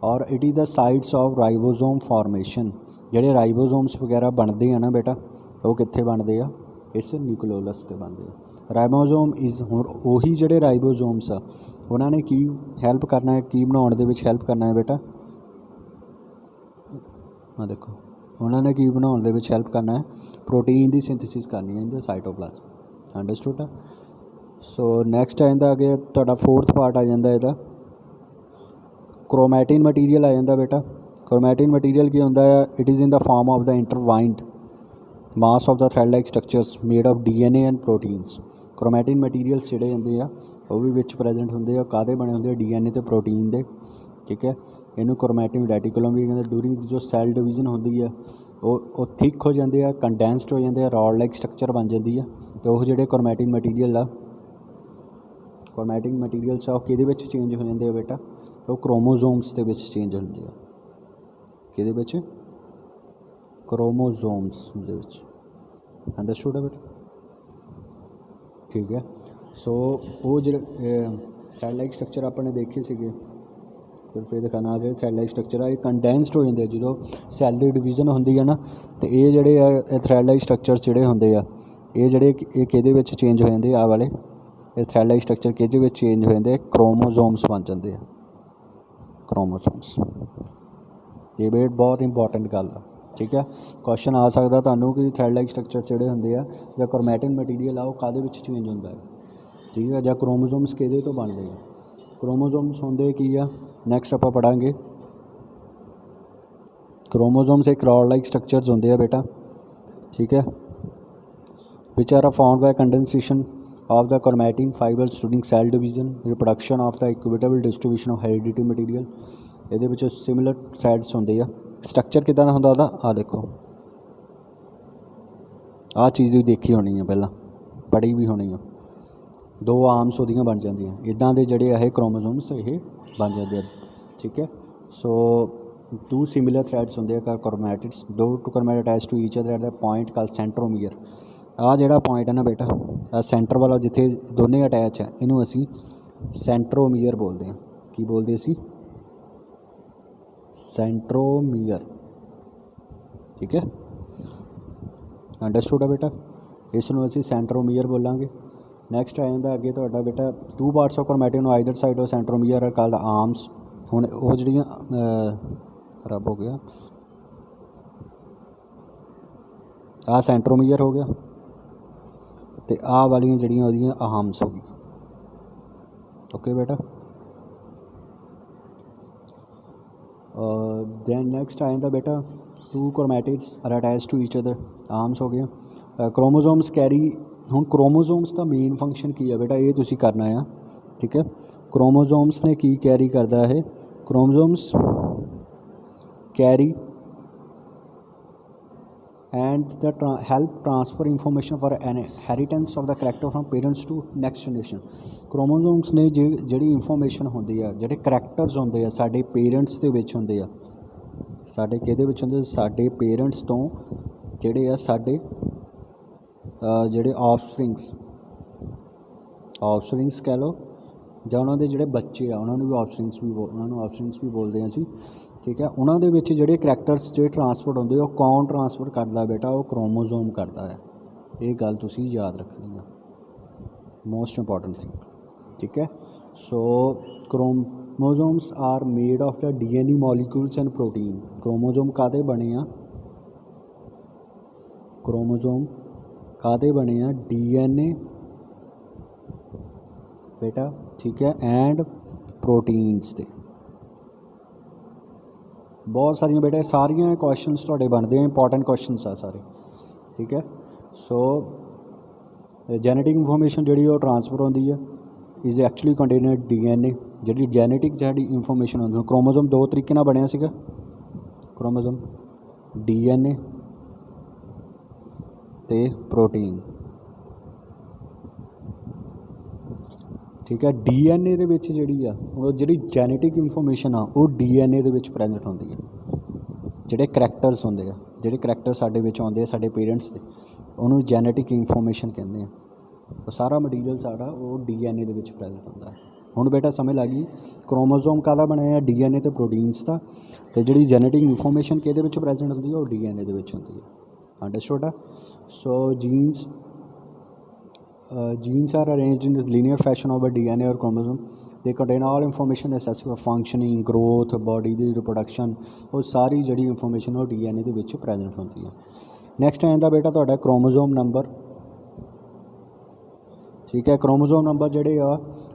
और it is the sites of ribosome formation. ਜਿਹੜੇ ਰਾਈਬੋਸੋਮਸ ਵਗੈਰਾ ਬਣਦੇ ਆ ਨਾ ਬੇਟਾ, ਉਹ ਕਿੱਥੇ ਬਣਦੇ ਆ, ਇਸ ਨਿਊਕਲੀਓਲਸ ਤੇ ਬਣਦੇ ਆ। ਰਾਈਬੋਸੋਮ ਇਜ਼, ਹੁਣ ਉਹੀ ਜਿਹੜੇ ਰਾਈਬੋਸੋਮਸ ਆ ਉਹਨਾਂ ਨੇ ਕੀ ਹੈਲਪ ਕਰਨਾ ਹੈ, ਕੀ ਬਣਾਉਣ ਦੇ ਵਿੱਚ ਹੈਲਪ ਕਰਨਾ ਹੈ ਬੇਟਾ, ਆ ਦੇਖੋ ਉਹਨਾਂ ਨੇ ਕੀ ਬਣਾਉਣ ਦੇ ਵਿੱਚ ਹੈਲਪ ਕਰਨਾ ਹੈ, ਪ੍ਰੋਟੀਨ ਦੀ ਸਿੰਥੇਸਿਸ ਕਰਨੀ ਹੈ ਇਨ ਦ ਸਾਈਟੋਪਲਾਜ਼ਮ। ਅੰਡਰਸਟੂਡ ਆ। ਸੋ ਨੈਕਸਟ ਆ ਜਾਂਦਾ ਅੱਗੇ ਤੁਹਾਡਾ फोर्थ पार्ट आ जाता ਇਹਦਾ क्रोमैटिन मटीरियल आ जाता बेटा। क्रोमैटिन मटीरियल की होंदा है, it is in the form of the intertwined mass of the thread like structures made of DNA and proteins. Chromatin materials जिहड़े हुंदे आ वो भी विच प्रेजेंट हुंदे आ, काहदे बने हुंदे आ, डीएनए ते प्रोटीन दे। ठीक है, इनू क्रोमैटिन रेटिकुलम भी कहंदे। ड्यूरिंग जो सैल डिवीजन होंदी है वो थिक हो जाते हैं, कंडेंसड हो जाते हैं, रॉड लाइक स्ट्रक्चर बन जाती है। तो वो जो क्रोमैटिन मटीरियल आ, क्रोमैटिन मटीरियल्स आ किहदे विच चेंज हो जाते हैं बेटा, वो क्रोमोजोम्स दे विच चेंज होंदे आ। किहदे विच? क्रोमोजोम्स दे विच। अंडरस्टूड है बेटा? ठीक है। सो वो जो सैल लाइक स्ट्रक्चर अपने देखे सीगे, फिर दिखाना जो सैल लाइक स्ट्रक्चर है कंडेंसड हो जाते जो सैल की डिवीजन होंदी है ना, तो ये जोड़े थ्रैड लाइक स्ट्रक्चर जोड़े होंगे आ, ये जोड़े कि चेंज हो जाते आ वाले थ्रैड लाइक स्ट्रक्चर कि चेंज हो जाते, क्रोमोजोम्स बन जाते हैं। क्रोमोजोम्स ये भी बहुत इंपॉर्टेंट गल है। ठीक है, क्वेश्चन आ सकता तुहानू कि थ्रैड लाइक स्ट्रक्चर जोड़े होंगे आ या क्रोमैटिन मटीरियल आ काहदे विच चेंज होंदा है। ठीक है, या क्रोमोजोम्स किहदे तो बनते हैं। क्रोमोजोम्स होंदे की आ, नैक्सट आप पढ़ांगे। क्रोमोजोम्स एक रॉड लाइक स्ट्रक्चर्स होंदे आ बेटा। ठीक है, which are found by condensation of the chromatin fibres during cell division, reproduction of the equitable distribution of heredity material. ये विच सिमिलर थ्रैड्स होंदे आ। स्ट्रक्चर किदां दा हुंदा ओहदा, आ देखो, आ चीज़ भी देखी होनी है, पहला पढ़ी भी होनी है। दो आर्म्स ओहदियां बन जांदियां, इदां दे जिहड़े है क्रोमोजोम्स ये बन जाते हैं। ठीक है, सो टू सिमिलर थ्रैड्स होंगे क्रोमैटिड्स, दो two chromatid attach to each other at the point called centromere. आ जिहड़ा पॉइंट है ना बेटा, आ सेंटर वाला जिथे दोने अटैच है, इनू असी सेंट्रोमीयर बोलते हैं। की बोलते असी? सेंट्रोमीयर। ठीक है, अंडरस्टूड है बेटा? इसनूं असी सेंट्रोमीयर बोलांगे। नैक्सट आ जाता अगे तुहाडा बेटा, two parts of chromatin either side of centromere are called arms. हुण वो जिहड़ियां खराब हो गया, आ सेंट्रोमीयर हो गया, तो आ वालियां जिहड़ियां ओहदियां आर्म्स हो गई। ओके बेटा, दैन नैक्सट आ जाता बेटा, two chromatids are attach to each other, arms हो गया। क्रोमोजोम्स कैरी, हुण क्रोमोजोम्स का मेन फंक्शन की है बेटा, ये तुसीं करना है। ठीक है, क्रोमोजोम्स ने की कैरी करता है, chromosomes carry and the help transfer information for inheritance of the character from parents to next generation। Chromosomes ने जिहड़ी इंफॉर्मेशन होंदी है, जिहड़े करैक्टर्स होंदे आ साडे पेरेंट्स दे विच होंदे आ, साडे किहदे विच होंदे, साडे पेरेंट्स तो जिहड़े आ साडे जिहड़े ऑफस्प्रिंग्स कह लो, ਜਾਂ ਉਹਨਾਂ ਦੇ ਜਿਹੜੇ ਬੱਚੇ ਆ ਉਹਨਾਂ ਨੂੰ ਵੀ ਆਫਸਪ੍ਰਿੰਗਸ ਵੀ बोलते हैं ਅਸੀਂ। ठीक है, उन्होंने विच जिहड़े करैक्टर्स जो ट्रांसपोर्ट होंगे वो कौन ट्रांसफर करता बेटा, वो क्रोमोजोम करता है। ये गल तुसीं याद रखनी है, मोस्ट इंपॉर्टेंट थिंग। ठीक है, so chromosomes are made of the DNA molecules and protein. Chromosome काहदे बने आ? क्रोमोजोम काहदे बने आ? डीएनए बेटा। ठीक है, एंड प्रोटीन्स दे। बहुत सारिया बेटा सारिया क्वेश्चनस तुहाडे बनते हैं, इंपॉर्टेंट क्वेश्चनस आ सारे। ठीक है, सो जेनेटिक इंफॉर्मेशन जी ट्रांसफर होती है इज़ एक्चुअली कंटेन डीएनए। जी जेनेटिक जी इंफॉर्मेशन होती है, क्रोमोजोम दो तरीके नाल बनया सीगा, क्रोमोजोम डीएनए ते प्रोटीन। ठीक है, डीएनए दे विच जिहड़ी आ वो जिहड़ी जेनेटिक इंफॉर्मेशन आ वो डीएनए दे विच प्रेजेंट होंदी है। जिहड़े करैक्टर्स होंदे आ, जिहड़े करैक्टर साडे विच आउंदे आ साडे पेरेंट्स दे, उहनूं जेनेटिक इंफॉर्मेशन कहंदे आ। वो सारा मटीरियल साडा वो डीएनए दे विच प्रेजेंट होंदा है। हुण बेटा समझ लग गई क्रोमोजोम काहदा बनया? डीएनए ते प्रोटीन्स दा, ते जिहड़ी जेनेटिक इंफॉर्मेशन किहदे विच प्रेजेंट होंदी है वो डीएनए दे विच होंदी है। Understood? So genes are arranged in linear fashion over DNA or chromosome. They contain all information necessary for functioning, growth, body the reproduction। और सारी जड़ी इंफॉर्मेशन वो DNA ਦੇ ਵਿੱਚ प्रेजेंट होती है। नैक्सट आंदा बेटा तुहाडा क्रोमोजोम नंबर। ठीक है, क्रोमोजोम नंबर ਜਿਹੜੇ ਆ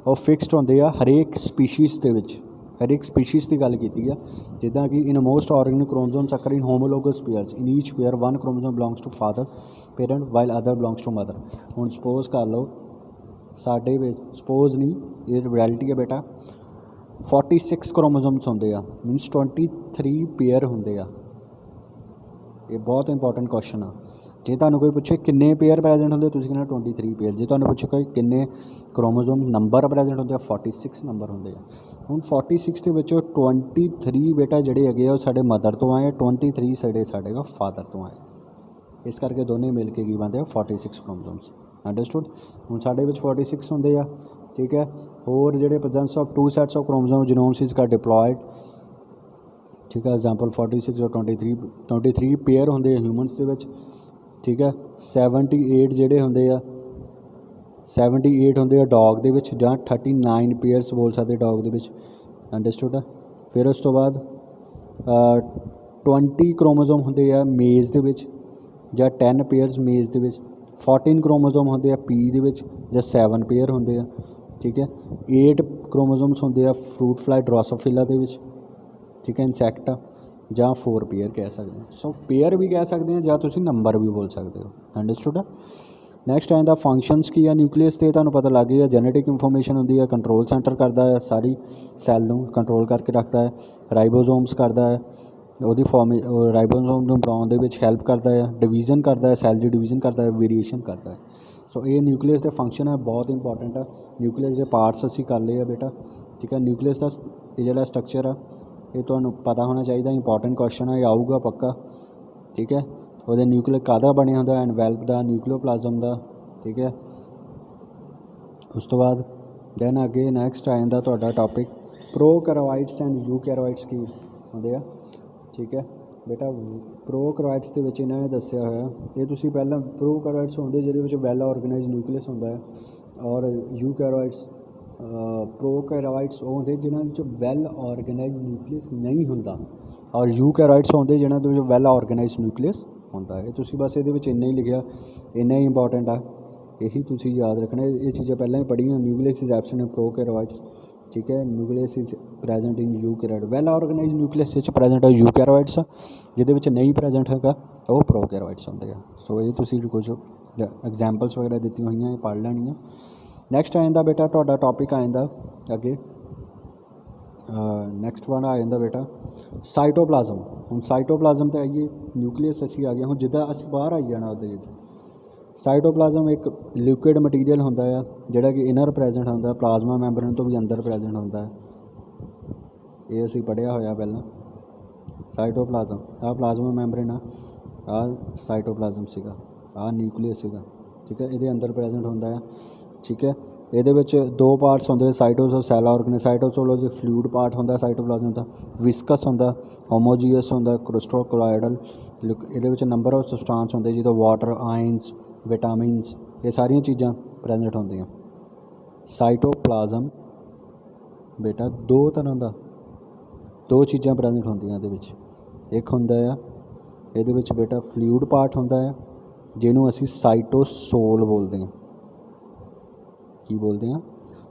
ਉਹ ਫਿਕਸਡ ਹੁੰਦੇ ਆ ਹਰੇਕ ਸਪੀਸ਼ੀਜ਼ ਦੇ ਵਿੱਚ। हर एक स्पीशीज़ की गल की है, जिदा कि in most organic chromosomes occur in homologous pairs. In each pair one chromosome belongs to father parent while other belongs to mother. हुण सपोज कर लो ਸਾਡੇ ਵਿੱਚ ਸਪੋਜ਼ ਨਹੀਂ, ਇਹ ਰਿਐਲਿਟੀ ਹੈ ਬੇਟਾ, 46 ਕ੍ਰੋਮੋਸੋਮਸ ਹੁੰਦੇ ਆ, ਮੀਨਸ 23 ਪੇਅਰ ਹੁੰਦੇ ਆ। ਇਹ ਬਹੁਤ ਇੰਪੋਰਟੈਂਟ ਕੁਐਸਚਨ ਆ। ਜੇ ਤੁਹਾਨੂੰ ਕੋਈ ਪੁੱਛੇ ਕਿੰਨੇ ਪੇਅਰ ਪ੍ਰੈਜੈਂਟ ਹੁੰਦੇ, ਤੁਸੀਂ ਕਹਿੰਦੇ 23 ਪੇਅਰ। ਜੇ ਤੁਹਾਨੂੰ ਪੁੱਛੇ ਕੋਈ ਕਿੰਨੇ ਕ੍ਰੋਮੋਸੋਮ ਨੰਬਰ ਪ੍ਰੈਜੈਂਟ ਹੁੰਦੇ ਆ, 46 ਨੰਬਰ ਹੁੰਦੇ ਆ। ਹੁਣ 46 ਦੇ ਵਿੱਚੋਂ 23 ਬੇਟਾ ਜਿਹੜੇ ਹੈਗੇ ਆ ਉਹ ਸਾਡੇ ਮਦਰ ਤੋਂ ਆਏ, 23 ਸਾਡੇ ਫਾਦਰ ਤੋਂ ਆਏ। ਇਸ ਕਰਕੇ ਦੋਨੇ ਮਿਲ ਕੇ ਕੀ ਬਣਦੇ ਆ, 46 ਕ੍ਰੋਮੋਸੋਮਸ। ਅੰਡਰਸਟੂਡ। ਹੁਣ ਸਾਡੇ ਵਿੱਚ 46 ਹੁੰਦੇ ਆ, ਠੀਕ ਹੈ। ਹੋਰ ਜਿਹੜੇ presence of 2 sets of chromosome genomes is got deployed, ਠੀਕ ਹੈ। ਐਗਜ਼ਾਮਪਲ 46 ਔਰ 23 ਪੇਅਰ ਹੁੰਦੇ ਆ ਹਿਊਮਨਸ ਦੇ ਵਿੱਚ, ਠੀਕ ਹੈ। 78 ਜਿਹੜੇ ਹੁੰਦੇ ਆ, 78 ਹੁੰਦੇ ਆ ਡੌਗ ਦੇ ਵਿੱਚ, ਜਾਂ 39 ਪੇਅਰਸ ਬੋਲ ਸਕਦੇ ਡੌਗ ਦੇ ਵਿੱਚ। ਅੰਡਰਸਟੂਡ ਆ। ਫਿਰ ਉਸ ਤੋਂ ਬਾਅਦ 20 ਕ੍ਰੋਮੋਸੋਮ ਹੁੰਦੇ ਆ ਮੇਜ਼ ਦੇ ਵਿੱਚ, ਜਾਂ 10 ਪੇਅਰਸ ਮੇਜ਼ ਦੇ ਵਿੱਚ। 14 ਕ੍ਰੋਮੋਸੋਮ ਹੁੰਦੇ ਆ ਪੀ ਦੇ ਵਿੱਚ, ਜਾਂ 7 ਪੇਅਰ ਹੁੰਦੇ ਆ, ਠੀਕ ਹੈ। 8 ਕ੍ਰੋਮੋਸੋਮਸ ਹੁੰਦੇ ਆ ਫਰੂਟ ਫਲਾਈ ਡਰੋਸੋਫਿਲਾ ਦੇ ਵਿੱਚ, ਠੀਕ ਹੈ, ਇਨਸੈਕਟ, ਜਾਂ 4 ਪੇਅਰ ਕਹਿ ਸਕਦੇ ਹਾਂ। ਸੋ ਪੇਅਰ ਵੀ ਕਹਿ ਸਕਦੇ ਹਾਂ, ਜਾਂ ਤੁਸੀਂ ਨੰਬਰ ਵੀ ਬੋਲ ਸਕਦੇ ਹੋ। ਅੰਡਰਸਟੂਡ ਆ। ਨੈਕਸਟ ਆਉਂਦਾ ਫੰਕਸ਼ਨਸ ਕੀ ਆ ਨਿਊਕਲੀਅਸ 'ਤੇ ਤੁਹਾਨੂੰ ਪਤਾ ਲੱਗ ਗਿਆ। ਜੈਨੇਟਿਕ ਇਨਫੋਰਮੇਸ਼ਨ ਹੁੰਦੀ ਹੈ, ਕੰਟਰੋਲ ਸੈਂਟਰ ਕਰਦਾ ਹੈ, ਸਾਰੀ ਸੈੱਲ ਨੂੰ ਕੰਟਰੋਲ ਕਰਕੇ ਰੱਖਦਾ ਹੈ। ਰਾਈਬੋਸੋਮਸ ਕਰਦਾ ਹੈ, ਉਹਦੀ ਰਾਈਬੋਸੋਮ ਨੂੰ ਬਣਾਉਣ ਦੇ ਵਿੱਚ ਹੈਲਪ ਕਰਦਾ ਹੈ। ਡਿਵੀਜ਼ਨ ਕਰਦਾ ਹੈ, ਸੈੱਲ ਦੀ ਡਿਵੀਜ਼ਨ ਕਰਦਾ ਹੈ, ਵੇਰੀਏਸ਼ਨ ਕਰਦਾ ਹੈ। ਸੋ ਇਹ ਨਿਊਕਲੀਅਸ ਦੇ ਫੰਕਸ਼ਨ ਹੈ, ਬਹੁਤ ਇੰਪੋਰਟੈਂਟ ਆ। ਨਿਊਕਲੀਅਸ ਦੇ ਪਾਰਟਸ ਅਸੀਂ ਕਰ ਲਏ ਆ ਬੇਟਾ, ਠੀਕ ਹੈ। ਨਿਊਕਲੀਅਸ ਦਾ ਇਹ ਜਿਹੜਾ ਸਟਰਕਚਰ ਆ ਇਹ ਤੁਹਾਨੂੰ ਪਤਾ ਹੋਣਾ ਚਾਹੀਦਾ, ਇੰਪੋਰਟੈਂਟ ਕੁਐਸਚਨ ਹੈ, ਇਹ ਆਊਗਾ ਪੱਕਾ, ਠੀਕ ਹੈ। ਉਹਦੇ ਨਿਊਕਲੀਅਰ ਕਾਹਦਾ ਬਣਿਆ ਹੁੰਦਾ, ਐਨਵੈਲਪ ਦਾ, ਨਿਊਕਲੀਓਪਲਾਜ਼ਮ ਦਾ, ਠੀਕ ਹੈ। ਉਸ ਤੋਂ ਬਾਅਦ ਦੈਨ ਅੱਗੇ ਨੈਕਸਟ ਆ ਜਾਂਦਾ ਤੁਹਾਡਾ ਟੌਪਿਕ ਪ੍ਰੋਕੈਰੋਟਸ ਐਂਡ ਯੂਕੈਰੋਟਸ ਕੀ ਹੁੰਦੇ ਆ, ਠੀਕ ਹੈ ਬੇਟਾ। ਪ੍ਰੋਕੈਰੋਟਸ ਦੇ ਵਿੱਚ ਇਹਨਾਂ ਨੇ ਦੱਸਿਆ ਹੋਇਆ, ਇਹ ਤੁਸੀਂ ਪਹਿਲਾਂ ਪ੍ਰੋਕੈਰੋਟਸ ਹੁੰਦੇ ਜਿਹਦੇ ਵਿੱਚ ਵੈਲ ਆਰਗੇਨਾਈਜ਼ਡ ਨਿਊਕਲੀਅਸ ਹੁੰਦਾ ਹੈ, ਔਰ ਯੂਕੈਰੋਟਸ ਪ੍ਰੋਕੈਰੋਟਸ ਉਹ ਹੁੰਦੇ ਜਿਹਨਾਂ ਵਿੱਚ ਵੈਲ ਆਰਗੇਨਾਈਜ਼ਡ ਨਿਊਕਲੀਅਸ ਨਹੀਂ ਹੁੰਦਾ, ਔਰ ਯੂਕੈਰੋਟਸ ਹੁੰਦੇ ਜਿਹਨਾਂ ਦੇ ਵਿੱਚ ਵੈਲ ਆਰਗੇਨਾਈਜ਼ਡ ਨਿਊਕਲੀਅਸ ਹੁੰਦਾ ਹੈ। ਤੁਸੀਂ ਬਸ ਇਹਦੇ ਵਿੱਚ ਇੰਨਾ ਹੀ ਲਿਖਿਆ, ਇੰਨਾ ਹੀ ਇੰਪੋਰਟੈਂਟ ਆ, ਇਹੀ ਤੁਸੀਂ ਯਾਦ ਰੱਖਣਾ। ਇਹ ਚੀਜ਼ਾਂ ਪਹਿਲਾਂ ਹੀ ਪੜ੍ਹੀਆਂ। Nucleus is absent in prokaryotes, ਠੀਕ ਹੈ। Nucleus is present in eukaryote. Well organised nucleus ਵਿੱਚ ਪ੍ਰੈਜੈਂਟ ਹੈ ਯੂਕੈਰੋਟਸ, ਜਿਹਦੇ ਵਿੱਚ ਨਹੀਂ ਪ੍ਰੈਜੈਂਟ ਹੈਗਾ ਉਹ ਪ੍ਰੋਕੈਰੋਟਸ ਹੁੰਦੇ ਆ। ਸੋ ਇਹ ਤੁਸੀਂ ਕੁਝ ਐਗਜ਼ਾਮਪਲਸ ਵਗੈਰਾ ਦਿੱਤੀਆਂ ਹੋਈਆਂ, ਇਹ ਪੜ੍ਹ ਲੈਣੀਆਂ। ਨੈਕਸਟ ਆ ਜਾਂਦਾ ਬੇਟਾ ਤੁਹਾਡਾ ਟੌਪਿਕ ਆ ਜਾਂਦਾ ਅੱਗੇ, ਨੈਕਸਟ ਵਨ ਆ ਜਾਂਦਾ ਬੇਟਾ ਸਾਈਟੋਪਲਾਜ਼ਮ। ਹੁਣ ਸਾਈਟੋਪਲਾਜ਼ਮ 'ਤੇ ਆਈਏ, ਨਿਊਕਲੀਅਸ ਅਸੀਂ ਆ ਗਿਆ। ਹੁਣ ਜਿੱਦਾਂ ਅਸੀਂ ਬਾਹਰ ਆਈ ਜਾਣਾ ਉਹਦੇ ਜਿੱਦਾਂ ਸਾਈਟੋਪਲਾਜ਼ਮ ਇੱਕ ਲਿਕੁਇਡ ਮਟੀਰੀਅਲ ਹੁੰਦਾ ਆ, ਜਿਹੜਾ ਕਿ ਇਨਰ ਪ੍ਰੈਜੈਂਟ ਹੁੰਦਾ, ਪਲਾਜ਼ਮਾ ਮੈਂਬਰੇਨ ਤੋਂ ਵੀ ਅੰਦਰ ਪ੍ਰੈਜੈਂਟ ਹੁੰਦਾ ਹੈ। ਇਹ ਅਸੀਂ ਪੜ੍ਹਿਆ ਹੋਇਆ ਪਹਿਲਾਂ। ਸਾਈਟੋਪਲਾਜ਼ਮ, ਆਹ ਪਲਾਜ਼ਮਾ ਮੈਂਬਰੇਨ ਆ, ਆਹ ਸਾਈਟੋਪਲਾਜ਼ਮ ਸੀਗਾ, ਆਹ ਨਿਊਕਲੀਅਸ ਸੀਗਾ, ਠੀਕ ਹੈ। ਇਹਦੇ ਅੰਦਰ ਪ੍ਰੈਜੈਂਟ ਹੁੰਦਾ ਆ, ਠੀਕ ਹੈ। ਇਹਦੇ ਵਿੱਚ 2 ਪਾਰਟਸ ਹੁੰਦੇ, ਸਾਈਟੋਸ ਔਰ ਸੈਲ ਆਰਗਨ। ਸਾਈਟੋਸੋਲੋਜੀ ਫਲੂਇਡ ਪਾਰਟ ਹੁੰਦਾ ਸਾਈਟੋਪਲਾਜ਼ਮ ਦਾ, ਵਿਸਕਸ ਹੁੰਦਾ, ਹੋਮੋਜੀਅਸ ਹੁੰਦਾ, ਕ੍ਰਿਸਟੋਕੋਲਾਇਡਲ। ਇਹਦੇ ਵਿੱਚ ਨੰਬਰ ਆਫ ਸਬਸਟੈਂਸ ਹੁੰਦੇ, ਜਿੱਦਾਂ ਵਾਟਰ, ਆਇਨਸ, ਵਿਟਾਮਿਨਸ, ਇਹ ਸਾਰੀਆਂ ਚੀਜ਼ਾਂ ਪ੍ਰੈਜੈਂਟ ਹੁੰਦੀਆਂ। ਸਾਈਟੋਪਲਾਜ਼ਮ ਬੇਟਾ 2 ਤਰ੍ਹਾਂ ਦਾ, 2 ਚੀਜ਼ਾਂ ਪ੍ਰੈਜੈਂਟ ਹੁੰਦੀਆਂ ਇਹਦੇ ਵਿੱਚ। ਇੱਕ ਹੁੰਦਾ ਆ ਇਹਦੇ ਵਿੱਚ ਬੇਟਾ ਫਲੂਇਡ ਪਾਰਟ ਹੁੰਦਾ ਹੈ, ਜਿਹਨੂੰ ਅਸੀਂ ਸਾਈਟੋਸੋਲ ਬੋਲਦੇ ਹਾਂ। ਕੀ ਬੋਲਦੇ ਹਾਂ?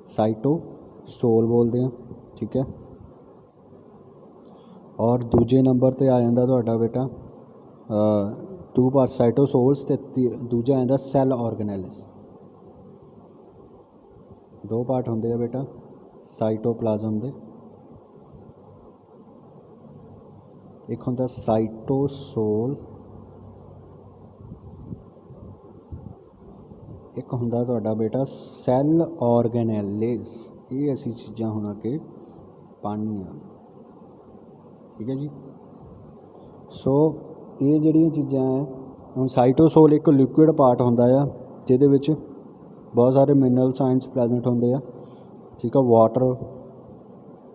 ਸਾਈਟੋਸੋਲ ਬੋਲਦੇ ਹਾਂ, ਠੀਕ ਹੈ। ਔਰ ਦੂਜੇ ਨੰਬਰ 'ਤੇ ਆ ਜਾਂਦਾ ਤੁਹਾਡਾ ਬੇਟਾ 2 ਪਾਰਟ ਸਾਈਟੋਸੋਲਸ, ਅਤੇ ਦੂਜਾ ਆ ਜਾਂਦਾ ਸੈੱਲ ਆਰਗੇਨੈਲਿਸ। 2 ਪਾਰਟ ਹੁੰਦੇ ਆ ਬੇਟਾ ਸਾਈਟੋਪਲਾਜ਼ਮ ਦੇ, ਇੱਕ ਹੁੰਦਾ ਸਾਈਟੋਸੋਲ, ਇੱਕ ਹੁੰਦਾ ਤੁਹਾਡਾ ਬੇਟਾ ਸੈੱਲ ਆਰਗੇਨੈਲਿਸ। ਇਹ ਅਸੀਂ ਚੀਜ਼ਾਂ ਹੁਣ ਅੱਗੇ ਪੜ੍ਹਨੀਆਂ, ਠੀਕ ਹੈ ਜੀ। ਸੋ ਇਹ ਜਿਹੜੀਆਂ ਚੀਜ਼ਾਂ ਹੈ, ਹੁਣ ਸਾਈਟੋਸੋਲ ਇੱਕ ਲਿਕੁਇਡ ਪਾਰਟ ਹੁੰਦਾ ਆ, ਜਿਹਦੇ ਵਿੱਚ ਬਹੁਤ ਸਾਰੇ ਮਿਨਰਲ ਸਾਇੰਸ ਪ੍ਰੈਜੈਂਟ ਹੁੰਦੇ ਆ, ਠੀਕ ਆ। Water,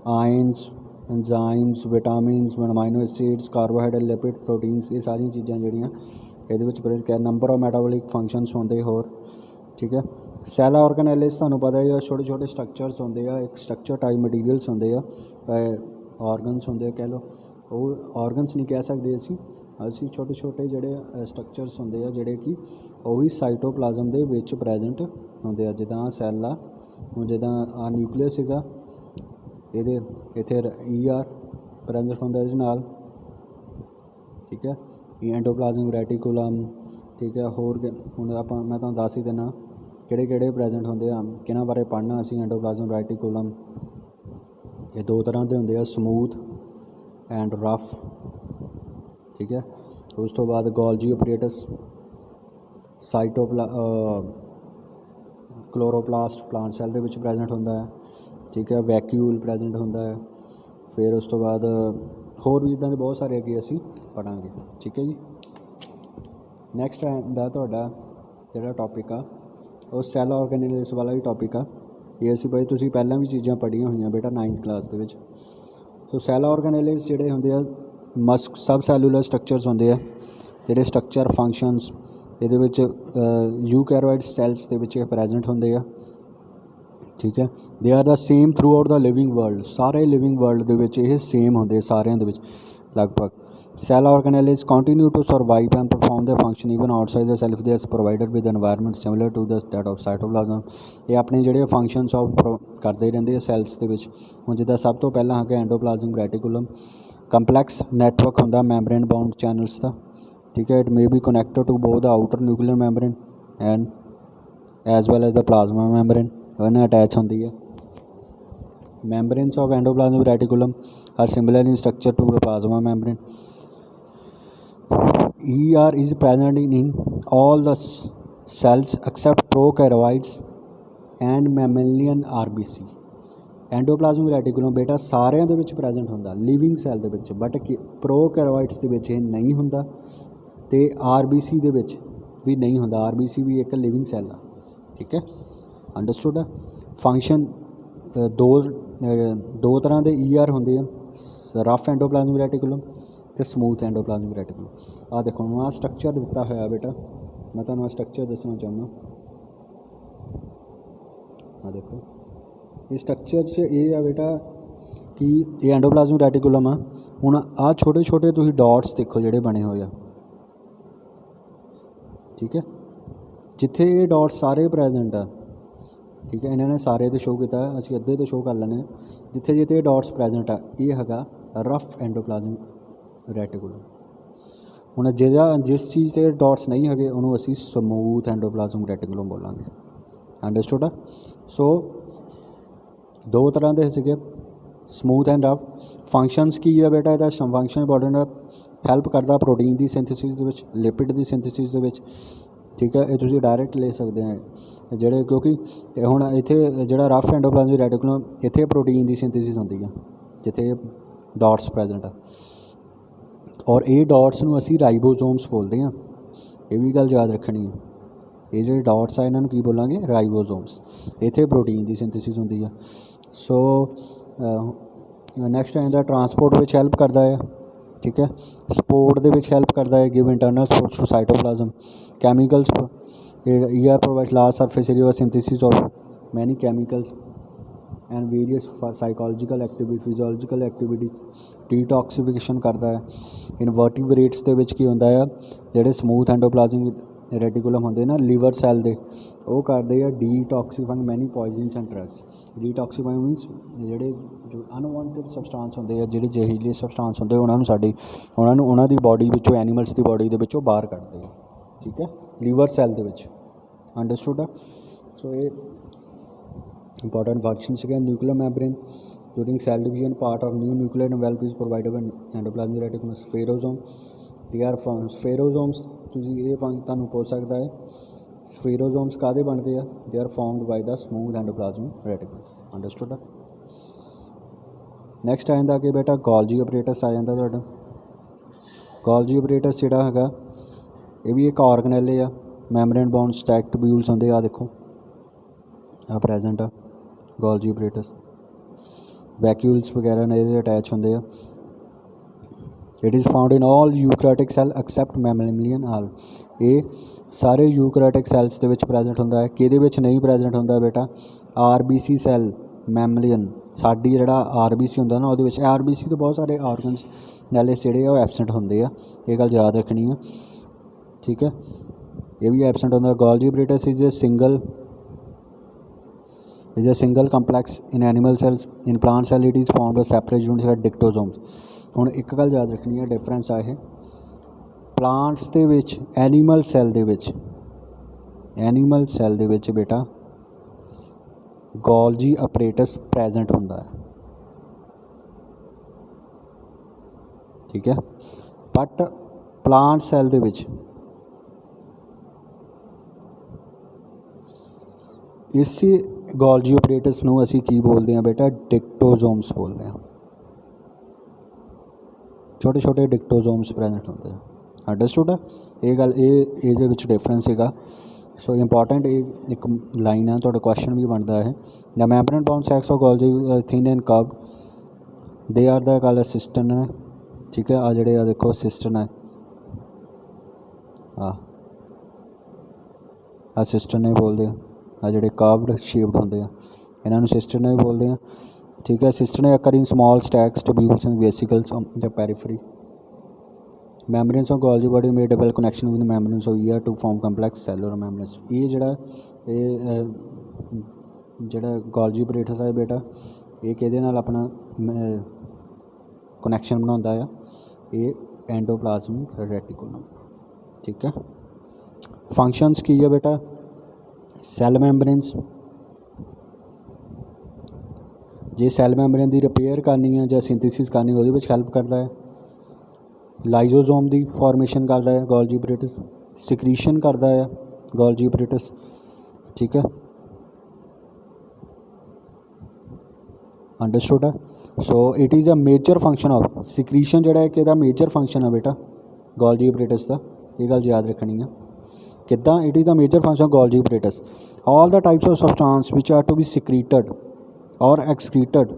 ions, enzymes, vitamins, amino acids, carbohydrate, lipid, proteins, ਇਹ ਸਾਰੀਆਂ ਚੀਜ਼ਾਂ ਜਿਹੜੀਆਂ ਇਹਦੇ ਵਿੱਚ ਪ੍ਰੈਜੈਂਟ ਹੈ। ਨੰਬਰ ਆਫ ਮੈਟਾਬੋਲਿਕ ਫੰਕਸ਼ਨਸ ਹੁੰਦੇ ਹੋਰ, ਠੀਕ ਹੈ। ਸੈੱਲ ਆਰਗੇਨੈਲਿਸ ਤੁਹਾਨੂੰ ਪਤਾ ਹੀ ਆ, ਛੋਟੇ ਛੋਟੇ ਸਟਰਕਚਰਸ ਹੁੰਦੇ ਆ, ਇੱਕ ਸਟਰਕਚਰ ਟਾਈਪ ਮਟੀਰੀਅਲਸ ਹੁੰਦੇ ਆ, ਆਰਗਨਸ ਹੁੰਦੇ ਆ ਕਹਿ ਲਓ। ਉਹ ਆਰਗਨਸ ਨਹੀਂ ਕਹਿ ਸਕਦੇ ਅਸੀਂ ਛੋਟੇ ਛੋਟੇ ਜਿਹੜੇ ਸਟਰਕਚਰਸ ਹੁੰਦੇ ਆ, ਜਿਹੜੇ ਕਿ ਉਹ ਵੀ ਸਾਈਟੋਪਲਾਜ਼ਮ ਦੇ ਵਿੱਚ ਪ੍ਰੈਜੈਂਟ ਹੁੰਦੇ ਆ। ਜਿੱਦਾਂ ਸੈੱਲ ਆ, ਹੁਣ ਜਿੱਦਾਂ ਆਹ ਨਿਊਕਲੀਅਸ ਸੀਗਾ, ਇਹਦੇ ਇੱਥੇ ER ਪ੍ਰੈਜੈਂਟ ਹੁੰਦਾ ਇਹਦੇ ਨਾਲ, ਠੀਕ ਹੈ। ਐਂਡੋਪਲਾਜ਼ਮ ਰੈਟੀਕੂਲਮ, ਠੀਕ ਹੈ। ਹੋਰ ਹੁਣ ਮੈਂ ਤੁਹਾਨੂੰ ਦੱਸ ਹੀ ਦਿੰਦਾ ਕਿਹੜੇ ਪ੍ਰੈਜੈਂਟ ਹੁੰਦੇ ਆ, ਕਿਹਨਾਂ ਬਾਰੇ ਪੜ੍ਹਨਾ ਅਸੀਂ। ਐਂਡੋਪਲਾਜ਼ਮ ਰੈਟੀਕੂਲਮ ਇਹ ਦੋ ਤਰ੍ਹਾਂ ਦੇ ਹੁੰਦੇ ਆ, ਸਮੂਥ ਐਂਡ ਰਫ, ਠੀਕ ਹੈ। ਉਸ ਤੋਂ ਬਾਅਦ ਗੋਲਜੀ ਆਪਰੇਟਸ, ਕਲੋਰੋਪਲਾਸਟ ਪਲਾਂਟ ਸੈੱਲ ਦੇ ਵਿੱਚ ਪ੍ਰੈਜੈਂਟ ਹੁੰਦਾ ਹੈ, ਠੀਕ ਹੈ। ਵੈਕਿਊਲ ਪ੍ਰੈਜੈਂਟ ਹੁੰਦਾ ਹੈ। ਫਿਰ ਉਸ ਤੋਂ ਬਾਅਦ ਹੋਰ ਵੀ ਇੱਦਾਂ ਦੇ ਬਹੁਤ ਸਾਰੇ ਅੱਗੇ ਅਸੀਂ ਪੜ੍ਹਾਂਗੇ, ਠੀਕ ਹੈ ਜੀ। ਨੈਕਸਟ ਦਾ ਤੁਹਾਡਾ ਜਿਹੜਾ ਟੋਪਿਕ ਆ ਉਹ ਸੈੱਲ ਆਰਗੈਨੇਲਿਸ ਵਾਲਾ ਵੀ ਟੋਪਿਕ ਆ। ਇਹ ਅਸੀਂ ਬਾਈ ਤੁਸੀਂ ਪਹਿਲਾਂ ਵੀ ਚੀਜ਼ਾਂ ਪੜ੍ਹੀਆਂ ਹੋਈਆਂ ਬੇਟਾ 9th ਕਲਾਸ ਦੇ ਵਿੱਚ। ਸੋ ਸੈੱਲ ਆਰਗੈਨੇਲਿਸ ਜਿਹੜੇ ਹੁੰਦੇ ਆ ਸਬ ਸੈਲੂਲਰ ਸਟਰਕਚਰਸ ਹੁੰਦੇ ਆ, ਜਿਹੜੇ ਸਟਰਕਚਰ ਫੰਕਸ਼ਨਸ ਇਹਦੇ ਵਿੱਚ ਯੂਕੈਰੀਓਟ ਸੈਲਸ ਦੇ ਵਿੱਚ ਇਹ ਪ੍ਰੈਜੈਂਟ ਹੁੰਦੇ ਆ, ਠੀਕ ਹੈ। They are the same throughout the living world, ਸਾਰੇ ਲਿਵਿੰਗ ਵਰਲਡ ਦੇ ਵਿੱਚ ਇਹ ਸੇਮ ਹੁੰਦੇ ਸਾਰਿਆਂ ਦੇ ਵਿੱਚ ਲਗਭਗ। Cell organelles continue to survive and perform the function even outside the cell if they are provided with environment similar to the that of cytoplasm. ਇਹ ਆਪਣੇ ਜਿਹੜੇ ਫੰਕਸ਼ਨਸ ਆਫ ਕਰਦੇ ਰਹਿੰਦੇ ਆ ਸੈਲਸ ਦੇ ਵਿੱਚ। ਹੁਣ ਜਿੱਦਾਂ ਸਭ ਤੋਂ ਪਹਿਲਾਂ ਹੈਗਾ ਐਂਡੋਪਲਾਜ਼ਮ ਰੈਟੀਕੂਲਮ, ਕੰਪਲੈਕਸ ਨੈਟਵਰਕ ਹੁੰਦਾ ਮੈਂਬਰੇਨ ਬਾਉਂਡ ਚੈਨਲਸ ਦਾ, ਠੀਕ ਹੈ। It may be connected to both the outer nuclear membrane and as well as the plasma membrane, ਉਹਨਾਂ ਅਟੈਚ ਹੁੰਦੀ ਹੈ। membranes of endoplasmic reticulum are similar in structure to the plasma membrane. ER is present in all the cells except prokaryotes and mammalian RBC. ਐਂਡੋਪਲਾਜ਼ਮਿਕ ਰੈਟੀਕੂਲਮ ਬੇਟਾ ਸਾਰਿਆਂ ਦੇ ਵਿੱਚ present ਹੁੰਦਾ living cell ਦੇ ਵਿੱਚ, ਬਟ ਪ੍ਰੋਕੈਰੀਓਟਸ ਦੇ ਵਿੱਚ ਇਹ ਨਹੀਂ ਹੁੰਦਾ ਅਤੇ RBC ਦੇ ਵਿੱਚ ਵੀ ਨਹੀਂ ਹੁੰਦਾ। RBC ਵੀ ਇੱਕ ਲਿਵਿੰਗ ਸੈੱਲ ਆ, ਠੀਕ ਹੈ, ਅੰਡਰਸਟੂਡ ਆ। ਫੰਕਸ਼ਨ ਦੋ ਤਰ੍ਹਾਂ ਦੇ ER ਹੁੰਦੇ ਆ, ਰਫ ਐਂਡੋਪਲਾਜ਼ਮਿਕ ਰੈਟੀਕੂਲਮ ਅਤੇ ਸਮੂਥ ਐਂਡੋਪਲਾਜ਼ਮਿਕ ਰੈਟੀਕੂਲਮ। ਆਹ ਦੇਖੋ ਹੁਣ ਆਹ ਸਟਰਕਚਰ ਦਿੱਤਾ ਹੋਇਆ ਬੇਟਾ, ਮੈਂ ਤੁਹਾਨੂੰ ਆਹ ਸਟਰਕਚਰ ਦੱਸਣਾ ਚਾਹੁੰਦਾ। ਆਹ ਦੇਖੋ ਇਹ ਸਟਰਕਚਰ 'ਚ ਇਹ ਆ ਬੇਟਾ ਕਿ ਇਹ ਐਂਡੋਪਲਾਜ਼ਮਿਕ ਰੈਟੀਕੂਲਮ ਆ। ਹੁਣ ਆਹ ਛੋਟੇ ਛੋਟੇ ਤੁਸੀਂ ਡਾਟਸ ਦੇਖੋ ਜਿਹੜੇ ਬਣੇ ਹੋਏ ਆ, ਠੀਕ ਹੈ, ਜਿੱਥੇ ਇਹ ਡਾਟਸ ਸਾਰੇ ਪ੍ਰੈਜੈਂਟ ਆ, ਠੀਕ ਹੈ। ਇਹਨਾਂ ਨੇ ਸਾਰੇ 'ਤੇ ਸ਼ੋਅ ਕੀਤਾ, ਅਸੀਂ ਅੱਧੇ 'ਤੇ ਸ਼ੋਅ ਕਰ ਲੈਂਦੇ ਹਾਂ। ਜਿੱਥੇ ਜਿੱਥੇ ਇਹ ਡਾਟਸ ਪ੍ਰੈਜੈਂਟ ਆ ਇਹ ਹੈਗਾ ਰਫ ਐਂਡੋਪਲਾਜ਼ਮਿਕ ਰੈਟੀਕੂਲਮ। ਹੁਣ ਜਿਸ ਚੀਜ਼ 'ਤੇ ਡਾਟਸ ਨਹੀਂ ਹੈਗੇ ਉਹਨੂੰ ਅਸੀਂ ਸਮੂਥ ਐਂਡੋਪਲਾਜ਼ਮਿਕ ਰੈਟੀਕੂਲਮ ਬੋਲਾਂਗੇ, ਅੰਡਰਸਟੂਡ ਆ। ਸੋ ਦੋ ਤਰ੍ਹਾਂ ਦੇ ਸੀਗੇ, ਸਮੂਥ ਐਂਡ ਰਫ। ਫੰਕਸ਼ਨਸ ਕੀ ਆ ਬੇਟਾ ਇਹਦਾ? ਫੰਕਸ਼ਨ ਇੰਪੋਰਟੈਂਟ ਆ, ਹੈਲਪ ਕਰਦਾ ਪ੍ਰੋਟੀਨ ਦੀ ਸਿੰਥੇਸਿਸ ਦੇ ਵਿੱਚ, ਲਿਪਿਡ ਦੀ ਸਿੰਥੇਸਿਸ ਦੇ ਵਿੱਚ, ਠੀਕ ਹੈ। ਇਹ ਤੁਸੀਂ ਡਾਇਰੈਕਟ ਲੈ ਸਕਦੇ ਆ ਜਿਹੜੇ, ਕਿਉਂਕਿ ਹੁਣ ਇੱਥੇ ਜਿਹੜਾ ਰਫ ਐਂਡੋਪਲਾਜ਼ਮਿਕ ਰੈਟੀਕੂਲਮ ਇੱਥੇ ਪ੍ਰੋਟੀਨ ਦੀ ਸਿੰਥੇਸਿਸ ਹੁੰਦੀ ਆ ਜਿੱਥੇ ਡਾਟਸ ਪ੍ਰੈਜੈਂਟ ਆ, ਔਰ ਇਹ ਡਾਟਸ ਨੂੰ ਅਸੀਂ ਰਾਈਬੋਜ਼ੋਮਸ ਬੋਲਦੇ ਹਾਂ। ਇਹ ਵੀ ਗੱਲ ਯਾਦ ਰੱਖਣੀ ਹੈ, ਇਹ ਜਿਹੜੇ ਡਾਟਸ ਆ ਇਹਨਾਂ ਨੂੰ ਕੀ ਬੋਲਾਂਗੇ? ਰਾਈਬੋਜ਼ੋਮਸ। ਇੱਥੇ ਪ੍ਰੋਟੀਨ ਦੀ ਸਿੰਥੇਸਿਸ ਹੁੰਦੀ ਆ। ਸੋ ਨੈਕਸਟ ਆਉਂਦਾ ਟਰਾਂਸਪੋਰਟ ਵਿੱਚ ਹੈਲਪ ਕਰਦਾ ਹੈ, ਠੀਕ ਹੈ। ਸਪੋਰਟ ਦੇ ਵਿੱਚ ਹੈਲਪ ਕਰਦਾ ਹੈ, give internal supports to cytoplasm. Chemicals ER provides large surface area for synthesis of many chemicals and various psychological activities, physiological activities, detoxification ਕਰਦਾ ਹੈ। ਇਨਵਰਟੀਬਰੇਟਸ ਦੇ ਵਿੱਚ ਕੀ ਹੁੰਦਾ ਆ, ਜਿਹੜੇ ਸਮੂਥ ਐਂਡੋਪਲਾਜ਼ਮਿਕ ਰੈਟੀਕੂਲਮ ਹੁੰਦੇ ਨਾ ਲੀਵਰ ਸੈੱਲ ਦੇ, ਉਹ ਕਰਦੇ ਆ ਡੀਟੋਕਸੀਫਾਈਂਗ ਮੈਨੀ ਪੋਇਜ਼ਨਸ ਐਂਡ ਡਰੱਗਸ। ਡੀਟੋਕਸੀਫਾਈਂਗ ਮੀਨਸ ਜਿਹੜੇ ਜੋ ਅਨਵਾਂਟਡ ਸਬਸਟਾਂਸ ਹੁੰਦੇ ਆ, ਜਿਹੜੇ ਜ਼ਹਿਰੀਲੇ ਸਬਸਟਾਂਸ ਹੁੰਦੇ ਉਹਨਾਂ ਨੂੰ ਉਹਨਾਂ ਦੀ ਬੋਡੀ ਵਿੱਚੋਂ, ਐਨੀਮਲਸ ਦੀ ਬੋਡੀ ਦੇ ਵਿੱਚੋਂ ਬਾਹਰ ਕੱਢਦੇ ਆ, ਠੀਕ ਹੈ, ਲੀਵਰ ਸੈੱਲ ਦੇ ਵਿੱਚ, ਅੰਡਰਸਟੂਡ ਆ। ਸੋ ਇਹ ਇੰਪੋਰਟੈਂਟ ਫੰਕਸ਼ਨ ਸੀਗਾ। Nuclear membrane during cell division part of new nuclear develop is provided by endoplasmic reticulum. Spherosome they are ਸਫੇਰੋਜ਼ੋਮਸ, ਤੁਸੀਂ ਇਹ ਤੁਹਾਨੂੰ ਪੁੱਛ ਸਕਦਾ ਹੈ ਸਫੇਰੋਜ਼ੋਮਸ ਕਾਹਦੇ ਬਣਦੇ ਆ? They are formed by the smooth endoplasmic reticulum, understood ਆ। ਨੈਕਸਟ ਆ ਜਾਂਦਾ ਕਿ ਬੇਟਾ ਗੋਲਜੀ ਆਪਰੇਟਸ ਆ ਜਾਂਦਾ ਤੁਹਾਡਾ। ਗੋਲਜੀ ਆਪਰੇਟਸ ਜਿਹੜਾ ਹੈਗਾ ਇਹ ਵੀ ਇੱਕ ਆਰਗਨੈਲੇ ਆ, ਮੈਮਬਰੇਨ ਬਾਉਂਡ ਸਟੈਕ ਟਿਊਬਿਊਲਸ ਹੁੰਦੇ ਆ, ਦੇਖੋ ਆ ਪ੍ਰੈਜੈਂਟ ਆ ਗੋਲਜੀ ਆਪਰੇਟਸ। ਵੈਕਿਊਲਸ ਵਗੈਰਾ ਨੇ ਇਹਦੇ ਅਟੈਚ ਹੁੰਦੇ ਆ। It is found in all eukaryotic cell except mammalian all. ਇਹ ਸਾਰੇ ਯੂਕੈਰੀਓਟਿਕ ਸੈਲਸ ਦੇ ਵਿੱਚ ਪ੍ਰੈਜੈਂਟ ਹੁੰਦਾ ਹੈ। ਕਿਹਦੇ ਵਿੱਚ ਨਹੀਂ ਪ੍ਰੈਜੈਂਟ ਹੁੰਦਾ ਬੇਟਾ? RBC cell, mammalian. ਸਾਡੀ ਜਿਹੜਾ RBC ਹੁੰਦਾ ਨਾ ਉਹਦੇ ਵਿੱਚ, RBC ਤੋਂ ਬਹੁਤ ਸਾਰੇ ਆਰਗਨਸ ਨੈਲਸ ਜਿਹੜੇ ਆ ਉਹ ਐਬਸੈਂਟ ਹੁੰਦੇ ਆ, ਇਹ ਗੱਲ ਯਾਦ ਰੱਖਣੀ ਆ, ਠੀਕ ਹੈ। ਇਹ ਵੀ ਐਬਸੈਂਟ ਹੁੰਦਾ। ਗੋਲਜੀ operates is a single complex in animal cells. In plant cell it is formed by separate units called dictosomes. ਹੁਣ ਇੱਕ ਗੱਲ ਯਾਦ ਰੱਖਣੀ ਹੈ, ਡਿਫਰੈਂਸ ਆ ਇਹ ਪਲਾਂਟਸ ਦੇ ਵਿੱਚ, ਐਨੀਮਲ ਸੈੱਲ ਦੇ ਵਿੱਚ ਐਨੀਮਲ ਸੈੱਲ ਦੇ ਵਿੱਚ ਬੇਟਾ ਗੋਲਜੀ ਆਪਰੇਟਸ ਪ੍ਰੈਜੈਂਟ ਹੁੰਦਾ ਹੈ, ਠੀਕ ਹੈ। ਬਟ ਪਲਾਂਟ ਸੈੱਲ ਦੇ ਵਿੱਚ ਇਸੇ ਗੋਲਜੀ ਆਪਰੇਟਸ ਨੂੰ ਅਸੀਂ ਕੀ ਬੋਲਦੇ ਹਾਂ ਬੇਟਾ, ਡਿਕਟੋਜ਼ੋਮਸ ਬੋਲਦੇ ਹਾਂ। ਛੋਟੇ ਛੋਟੇ ਡਿਕਟੋਜ਼ੋਮਸ ਪ੍ਰੈਜੈਂਟ ਹੁੰਦੇ ਆ। ਅੰਡਰਸਟੂਡ ਹੈ ਇਹ ਗੱਲ, ਇਹ ਇਹਦੇ ਵਿੱਚ ਡਿਫਰੈਂਸ ਹੈਗਾ। ਸੋ ਇੰਪੋਰਟੈਂਟ ਇਹ ਇੱਕ ਲਾਈਨ ਹੈ, ਤੁਹਾਡਾ ਕੁਐਸਚਨ ਵੀ ਬਣਦਾ ਹੈ। The membrane bound sacs of Golgi thin and curved, they are the call cisternae ਹੈ, ਠੀਕ ਹੈ। ਆ ਜਿਹੜੇ ਆ ਦੇਖੋ ਸਿਸਟਨ ਹੈ, ਆ ਸਿਸਟਨ ਨੇ ਬੋਲਦੇ ਆ। ਆ ਜਿਹੜੇ ਕਾਵਡ ਸ਼ੇਪਡ ਹੁੰਦੇ ਆ ਇਹਨਾਂ ਨੂੰ ਸਿਸਟਨ ਨੇ ਬੋਲਦੇ ਆ, ਠੀਕ ਹੈ। Cisternae occur in small stacks tubules and vesicles on the periphery. Membranes of Golgi body may develop connection with the membranes of ear to form complex cellular membranes। ਇਹ ਜਿਹੜਾ ਗੋਲਜੀ ਆਪਰੇਟਸ ਹੈ ਬੇਟਾ, ਇਹ ਕਿਹਦੇ ਨਾਲ ਆਪਣਾ ਕਨੈਕਸ਼ਨ ਬਣਾਉਂਦਾ ਆ, ਇਹ ਐਂਡੋਪਲਾਜ਼ਮਿਕ ਰੈਟੀਕੂਲਮ, ਠੀਕ ਹੈ। ਫੰਕਸ਼ਨਸ ਕੀ ਹੈ ਬੇਟਾ, ਸੈੱਲ ਮੈਂਬਰੇਨਸ, ਜੇ ਸੈੱਲ ਮੈਂਬਰੇਨ ਦੀ ਰਿਪੇਅਰ ਕਰਨੀ ਹੈ ਜਾਂ ਸਿੰਥੇਸਿਸ ਕਰਨੀ ਉਹਦੇ ਵਿੱਚ ਹੈਲਪ ਕਰਦਾ ਹੈ। ਲਾਈਜ਼ੋਜ਼ੋਮ ਦੀ ਫਾਰਮੇਸ਼ਨ ਕਰਦਾ ਹੈ ਗੋਲਜੀ ਆਪਰੇਟਸ, ਸਿਕਰੀਸ਼ਨ ਕਰਦਾ ਹੈ ਗੋਲਜੀ ਆਪਰੇਟਸ, ਠੀਕ ਹੈ। ਅੰਡਰਸਟੂਡ ਹੈ। So it is a major function of secretion, ਜਿਹੜਾ ਕਿ ਇਹਦਾ ਮੇਜਰ ਫੰਕਸ਼ਨ ਹੈ ਬੇਟਾ ਗੋਲਜੀ ਆਪਰੇਟਸ ਦਾ, ਇਹ ਗੱਲ ਯਾਦ ਰੱਖਣੀ ਹੈ। ਕਿੱਦਾਂ, it is the major function Golgi apparatus. All the types of substance which are to be secreted or excreted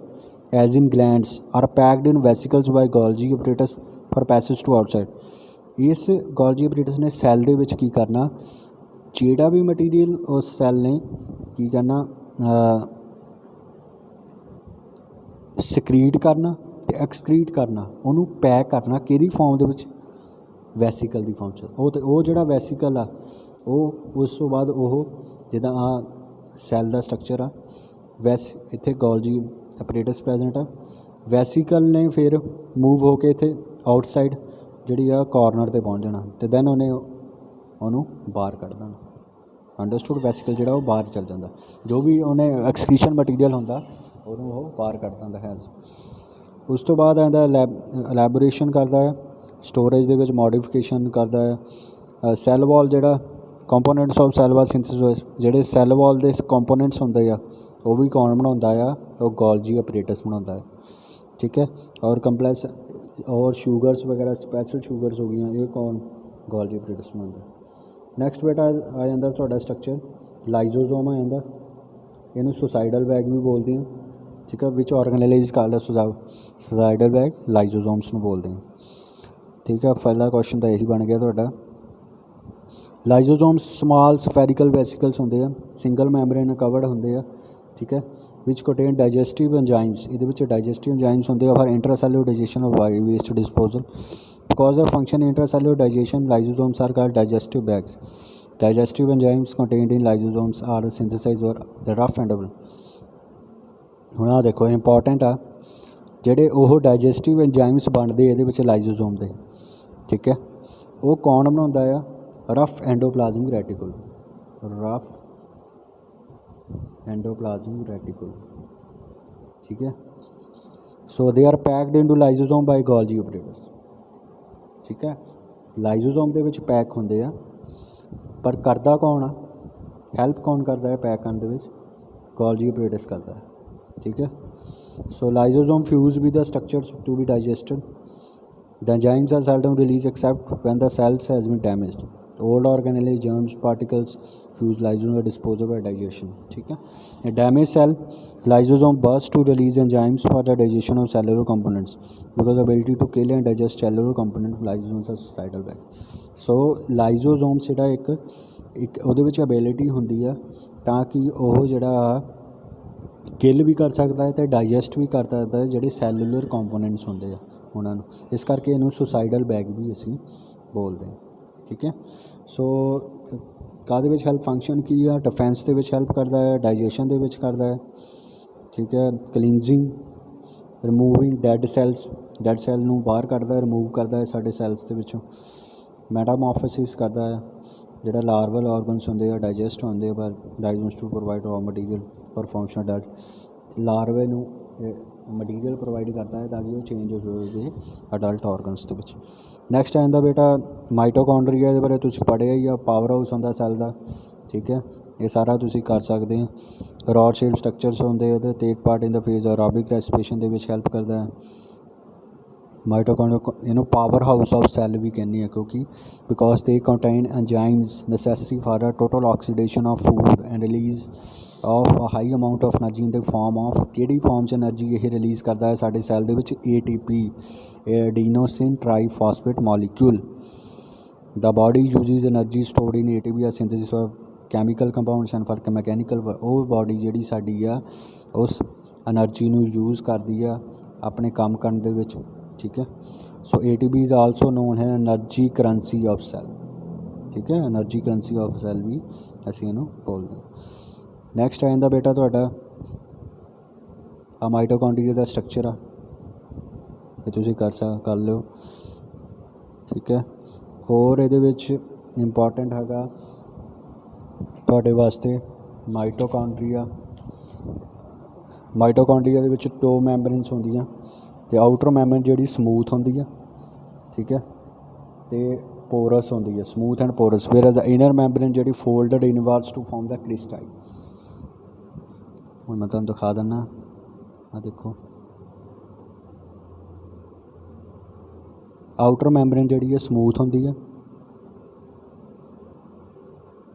as in glands are packed in vesicles by Golgi apparatus for passage to outside। इस Golgi apparatus ने cell दे विच की करना, जेड़ा भी material उस cell ने की करना सिक्रीट करना ते एक्सक्रीट करना, उन्होंने पैक करना किहड़ी फॉर्म दे विच, वैसिकल की फॉर्म च। वो जिहड़ा वैसिकल आ उस तो बाद वो जिद्दां आ सैल का स्ट्रक्चर आ, वैस इत्थे गोल्जी अपरेटस प्रैजेंट आ। वैसिकल ने फिर मूव होके इत्थे आउटसाइड जिहड़ी आ कॉर्नर ते पहुँच जाना ते दैन उन्हें उन्होंने बाहर कढ़ देना। अंडरस्टूड, वैसिकल जिहड़ा वो बाहर चल जाता, जो भी उन्हें एक्सक्रीशन मटीरियल होंदा उन्होंने वो बाहर कढ़ दिंदा है। उस तो बाद आंदा एलैबोरेशन करता है, स्टोरेज दे विच मॉडिफिकेशन करता है। सैल वॉल जिहड़ा components of cell wall synthesis, जिहड़े सैल वॉल दे कंपोनेंट्स होंदे आ वो भी कौन बनाता है, वो गोल्जी अपरेटस बनाता है, ठीक है। और कंप्लेक्स और शुगर्स वगैरह स्पैशल शुगर्स हो गई, ये कौन गोल्जी अपरेटस बनाता है। नैक्सट बेटा आ जाता तुहाडा स्ट्रक्चर लाइजोजोम आ जाता, इनू सुसाइडल बैग भी बोलते हैं, ठीक है। Which organise called suicidal bag, lysosomes नूं बोलते हैं, ठीक है। पहला क्वेश्चन तो यही बन गया तुहाडा। लाइजोजोम्स स्मॉल स्फेरिकल वैसिकल्स होंदे आ, सिंगल मैंबरेन कवर्ड होंदे आ, ठीक है। विच कंटेन डाइजेस्टिव एंजाइम्स, ये डाइजेस्टिव एंजाइम्स होंदे for intracellular digestion of waste disposal. Because of function intracellular digestion lysosomes are called digestive bags. Digestive enzymes contained in lysosomes are synthesised or the rough एंडेबल। हुण आ देखो important आ, जिहड़े ओह digestive enzymes बनदे इहदे विच lysosome दे, ठीक है। वो कौन बनाउंदा आ, rough endoplasmic reticulum, rough endoplasmic reticulum, ठीक है। So they are packed into lysosome by Golgi apparatus, ठीक है। लाइजोसोम दे विच पैक होंदे आ, पर करदा कौन आ, हैल्प कौन करता है पैक करने दे विच, गोल्जी अपरेटस करता है, ठीक है। So lysosome fuse with the structures to be digested. The enzymes are seldom released except when the cells has been damaged। Old organelles germs particles fuse lysosome disposal by digestion, ठीक है। Damage cell lysosome burst to release enzymes for the digestion of cellular components because ability to kill and digest cellular component lysosomes are suicidal bags. So lysosomes जिहड़ा एक उहदे विच ability हुंदी आ तां कि ओह जिहड़ा किल भी कर सकता है तो डाइजेस्ट भी कर सकता है जिहड़े सैलूलर कंपोनेंट्स होंदे आ उन्हां नूं, इस करके इहनूं सुसाइडल बैग भी असीं बोलते हैं, ठीक है। सो काहदे विच हैल्प फंक्शन की है, डिफेंस दे विच हैल्प करता है, डाइजेशन दे विच करता है, ठीक है। क्लीनजिंग, रिमूविंग डैड सैल नूं बाहर कढ़दा है, रिमूव करता है साडे सैल्स दे विचों। मैटामॉर्फोसिस करता है, ਜਿਹੜਾ ਲਾਰਵਲ ਆਰਗਨਸ ਹੁੰਦੇ ਆ ਡਾਈਜੈਸਟ ਹੁੰਦੇ ਆ ਪਰ digest to provide raw material for functional adult. Larvae ਨੂੰ ਮਟੀਰੀਅਲ ਪ੍ਰੋਵਾਈਡ ਕਰਦਾ ਹੈ ਤਾਂ ਕਿ ਉਹ ਚੇਂਜ ਹੋ ਜਾਵੇ ਅਡਲਟ ਆਰਗਨਸ ਦੇ ਵਿੱਚ। ਨੈਕਸਟ ਆ ਜਾਂਦਾ ਬੇਟਾ ਮਾਈਟੋਕੌਂਡਰੀਆ, ਇਹਦੇ ਬਾਰੇ ਤੁਸੀਂ ਪੜ੍ਹਿਆ ਹੀ ਆ, ਪਾਵਰ ਹਾਊਸ ਹੁੰਦਾ ਸੈੱਲ ਦਾ, ਠੀਕ ਹੈ। ਇਹ ਸਾਰਾ ਤੁਸੀਂ ਕਰ ਸਕਦੇ ਹੋ। ਰॉड ਸ਼ੇਪ ਸਟਰਕਚਰਸ ਹੁੰਦੇ ਇਹਦੇ, take part in the phase aerobic respiration ਦੇ ਵਿੱਚ ਹੈਲਪ ਕਰਦਾ ਹੈ। ਮਾਈਟੋਕੌਂਡਰੀਆ ਇਹਨੂੰ ਪਾਵਰ ਹਾਊਸ ਆਫ ਸੈੱਲ ਵੀ ਕਹਿੰਦੇ ਆ ਕਿਉਂਕਿ because they contain enzymes necessary for a total oxidation of food and release of a high amount of energy in the form of, ਕਿਹੜੀ ਫਾਰਮ 'ਚ ਐਨਰਜੀ ਇਹ ਰਿਲੀਜ਼ ਕਰਦਾ ਹੈ ਸਾਡੇ ਸੈੱਲ ਦੇ ਵਿੱਚ, ATP adenosine triphosphate molecule. The body uses energy stored in ATP synthesis of chemical compounds and for mechanical, ਉਹ body ਜਿਹੜੀ ਸਾਡੀ ਆ ਉਸ ਐਨਰਜੀ ਨੂੰ ਯੂਜ਼ ਕਰਦੀ ਆ ਆਪਣੇ ਕੰਮ ਕਰਨ ਦੇ ਵਿੱਚ, ਠੀਕ ਹੈ। ਸੋ ATP ਇਜ਼ ਆਲਸੋ ਨੋਨ ਹੈ ਐਨਰਜੀ ਕਰੰਸੀ ਆਫ ਸੈੱਲ, ਠੀਕ ਹੈ, ਐਨਰਜੀ ਕਰੰਸੀ ਆਫ ਸੈੱਲ ਵੀ ਅਸੀਂ ਇਹਨੂੰ ਬੋਲਦੇ। ਨੈਕਸਟ ਆ ਜਾਂਦਾ ਬੇਟਾ ਤੁਹਾਡਾ ਆ ਮਾਈਟੋਕੌਂਡਰੀਆ ਦਾ ਸਟਰਕਚਰ ਆ, ਇਹ ਤੁਸੀਂ ਕਰ ਲਿਓ, ਠੀਕ ਹੈ। ਹੋਰ ਇਹਦੇ ਵਿੱਚ ਇੰਪੋਰਟੈਂਟ ਹੈਗਾ ਤੁਹਾਡੇ ਵਾਸਤੇ ਮਾਈਟੋਕੌਂਡਰੀਆ ਦੇ ਵਿੱਚ 2 ਮੈਂਬਰੇਨਸ ਹੁੰਦੀਆਂ ਅਤੇ ਆਊਟਰ ਮੈਂਬਰੇਨ ਜਿਹੜੀ ਸਮੂਥ ਹੁੰਦੀ ਆ, ਠੀਕ ਹੈ, ਅਤੇ ਪੋਰਸ ਹੁੰਦੀ ਹੈ, ਸਮੂਥ ਐਂਡ ਪੋਰਸ। ਫਿਰ ਐਜ਼ ਇਨਰ ਮੈਂਬਰੇਨ ਜਿਹੜੀ ਫੋਲਡਡ ਇਨਵਰਸ ਟੂ ਫਾਰਮ ਦਾ ਕ੍ਰਿਸਟਾਈ। ਹੁਣ ਮੈਂ ਤੁਹਾਨੂੰ ਦਿਖਾ ਦਿੰਦਾ, ਆ ਦੇਖੋ ਆਊਟਰ ਮੈਂਬਰੇਨ ਜਿਹੜੀ ਹੈ ਸਮੂਥ ਹੁੰਦੀ ਹੈ,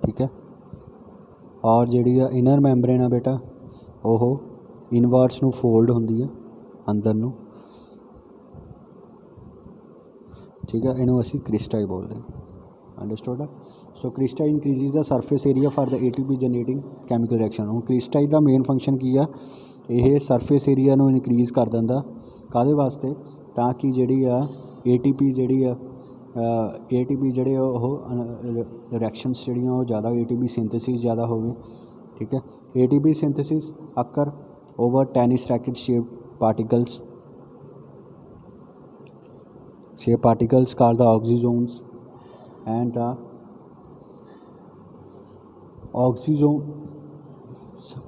ਠੀਕ ਹੈ, ਔਰ ਜਿਹੜੀ ਆ ਇਨਰ ਮੈਂਬਰੇਨ ਆ ਬੇਟਾ ਉਹ ਇਨਵਰਸ ਨੂੰ ਫੋਲਡ ਹੁੰਦੀ ਆ ਅੰਦਰ ਨੂੰ, ਠੀਕ ਹੈ। ਇਹਨੂੰ ਅਸੀਂ ਕ੍ਰਿਸਟਾਈ ਬੋਲਦੇ ਹਾਂ, understood. So cristae increases the surface area for the ATP generating chemical reaction. ਹੁਣ ਕ੍ਰਿਸਟਾਈ ਦਾ ਮੇਨ ਫੰਕਸ਼ਨ ਕੀ ਆ, ਇਹ ਸਰਫੇਸ ਏਰੀਆ ਨੂੰ ਇਨਕਰੀਜ਼ ਕਰ ਦਿੰਦਾ, ਕਾਹਦੇ ਵਾਸਤੇ, ਤਾਂ ਕਿ ਜਿਹੜੀ ਆ ATP ਜਿਹੜੇ ਉਹ ਰਿਐਕਸ਼ਨਸ ਜਿਹੜੀਆਂ ਉਹ ਜ਼ਿਆਦਾ ATP ਸਿੰਥੇਸਿਸ ਜ਼ਿਆਦਾ ਹੋਵੇ, ਠੀਕ ਹੈ। ATP synthesis occur over tennis racket shape particles called the oxysomes and the oxysomes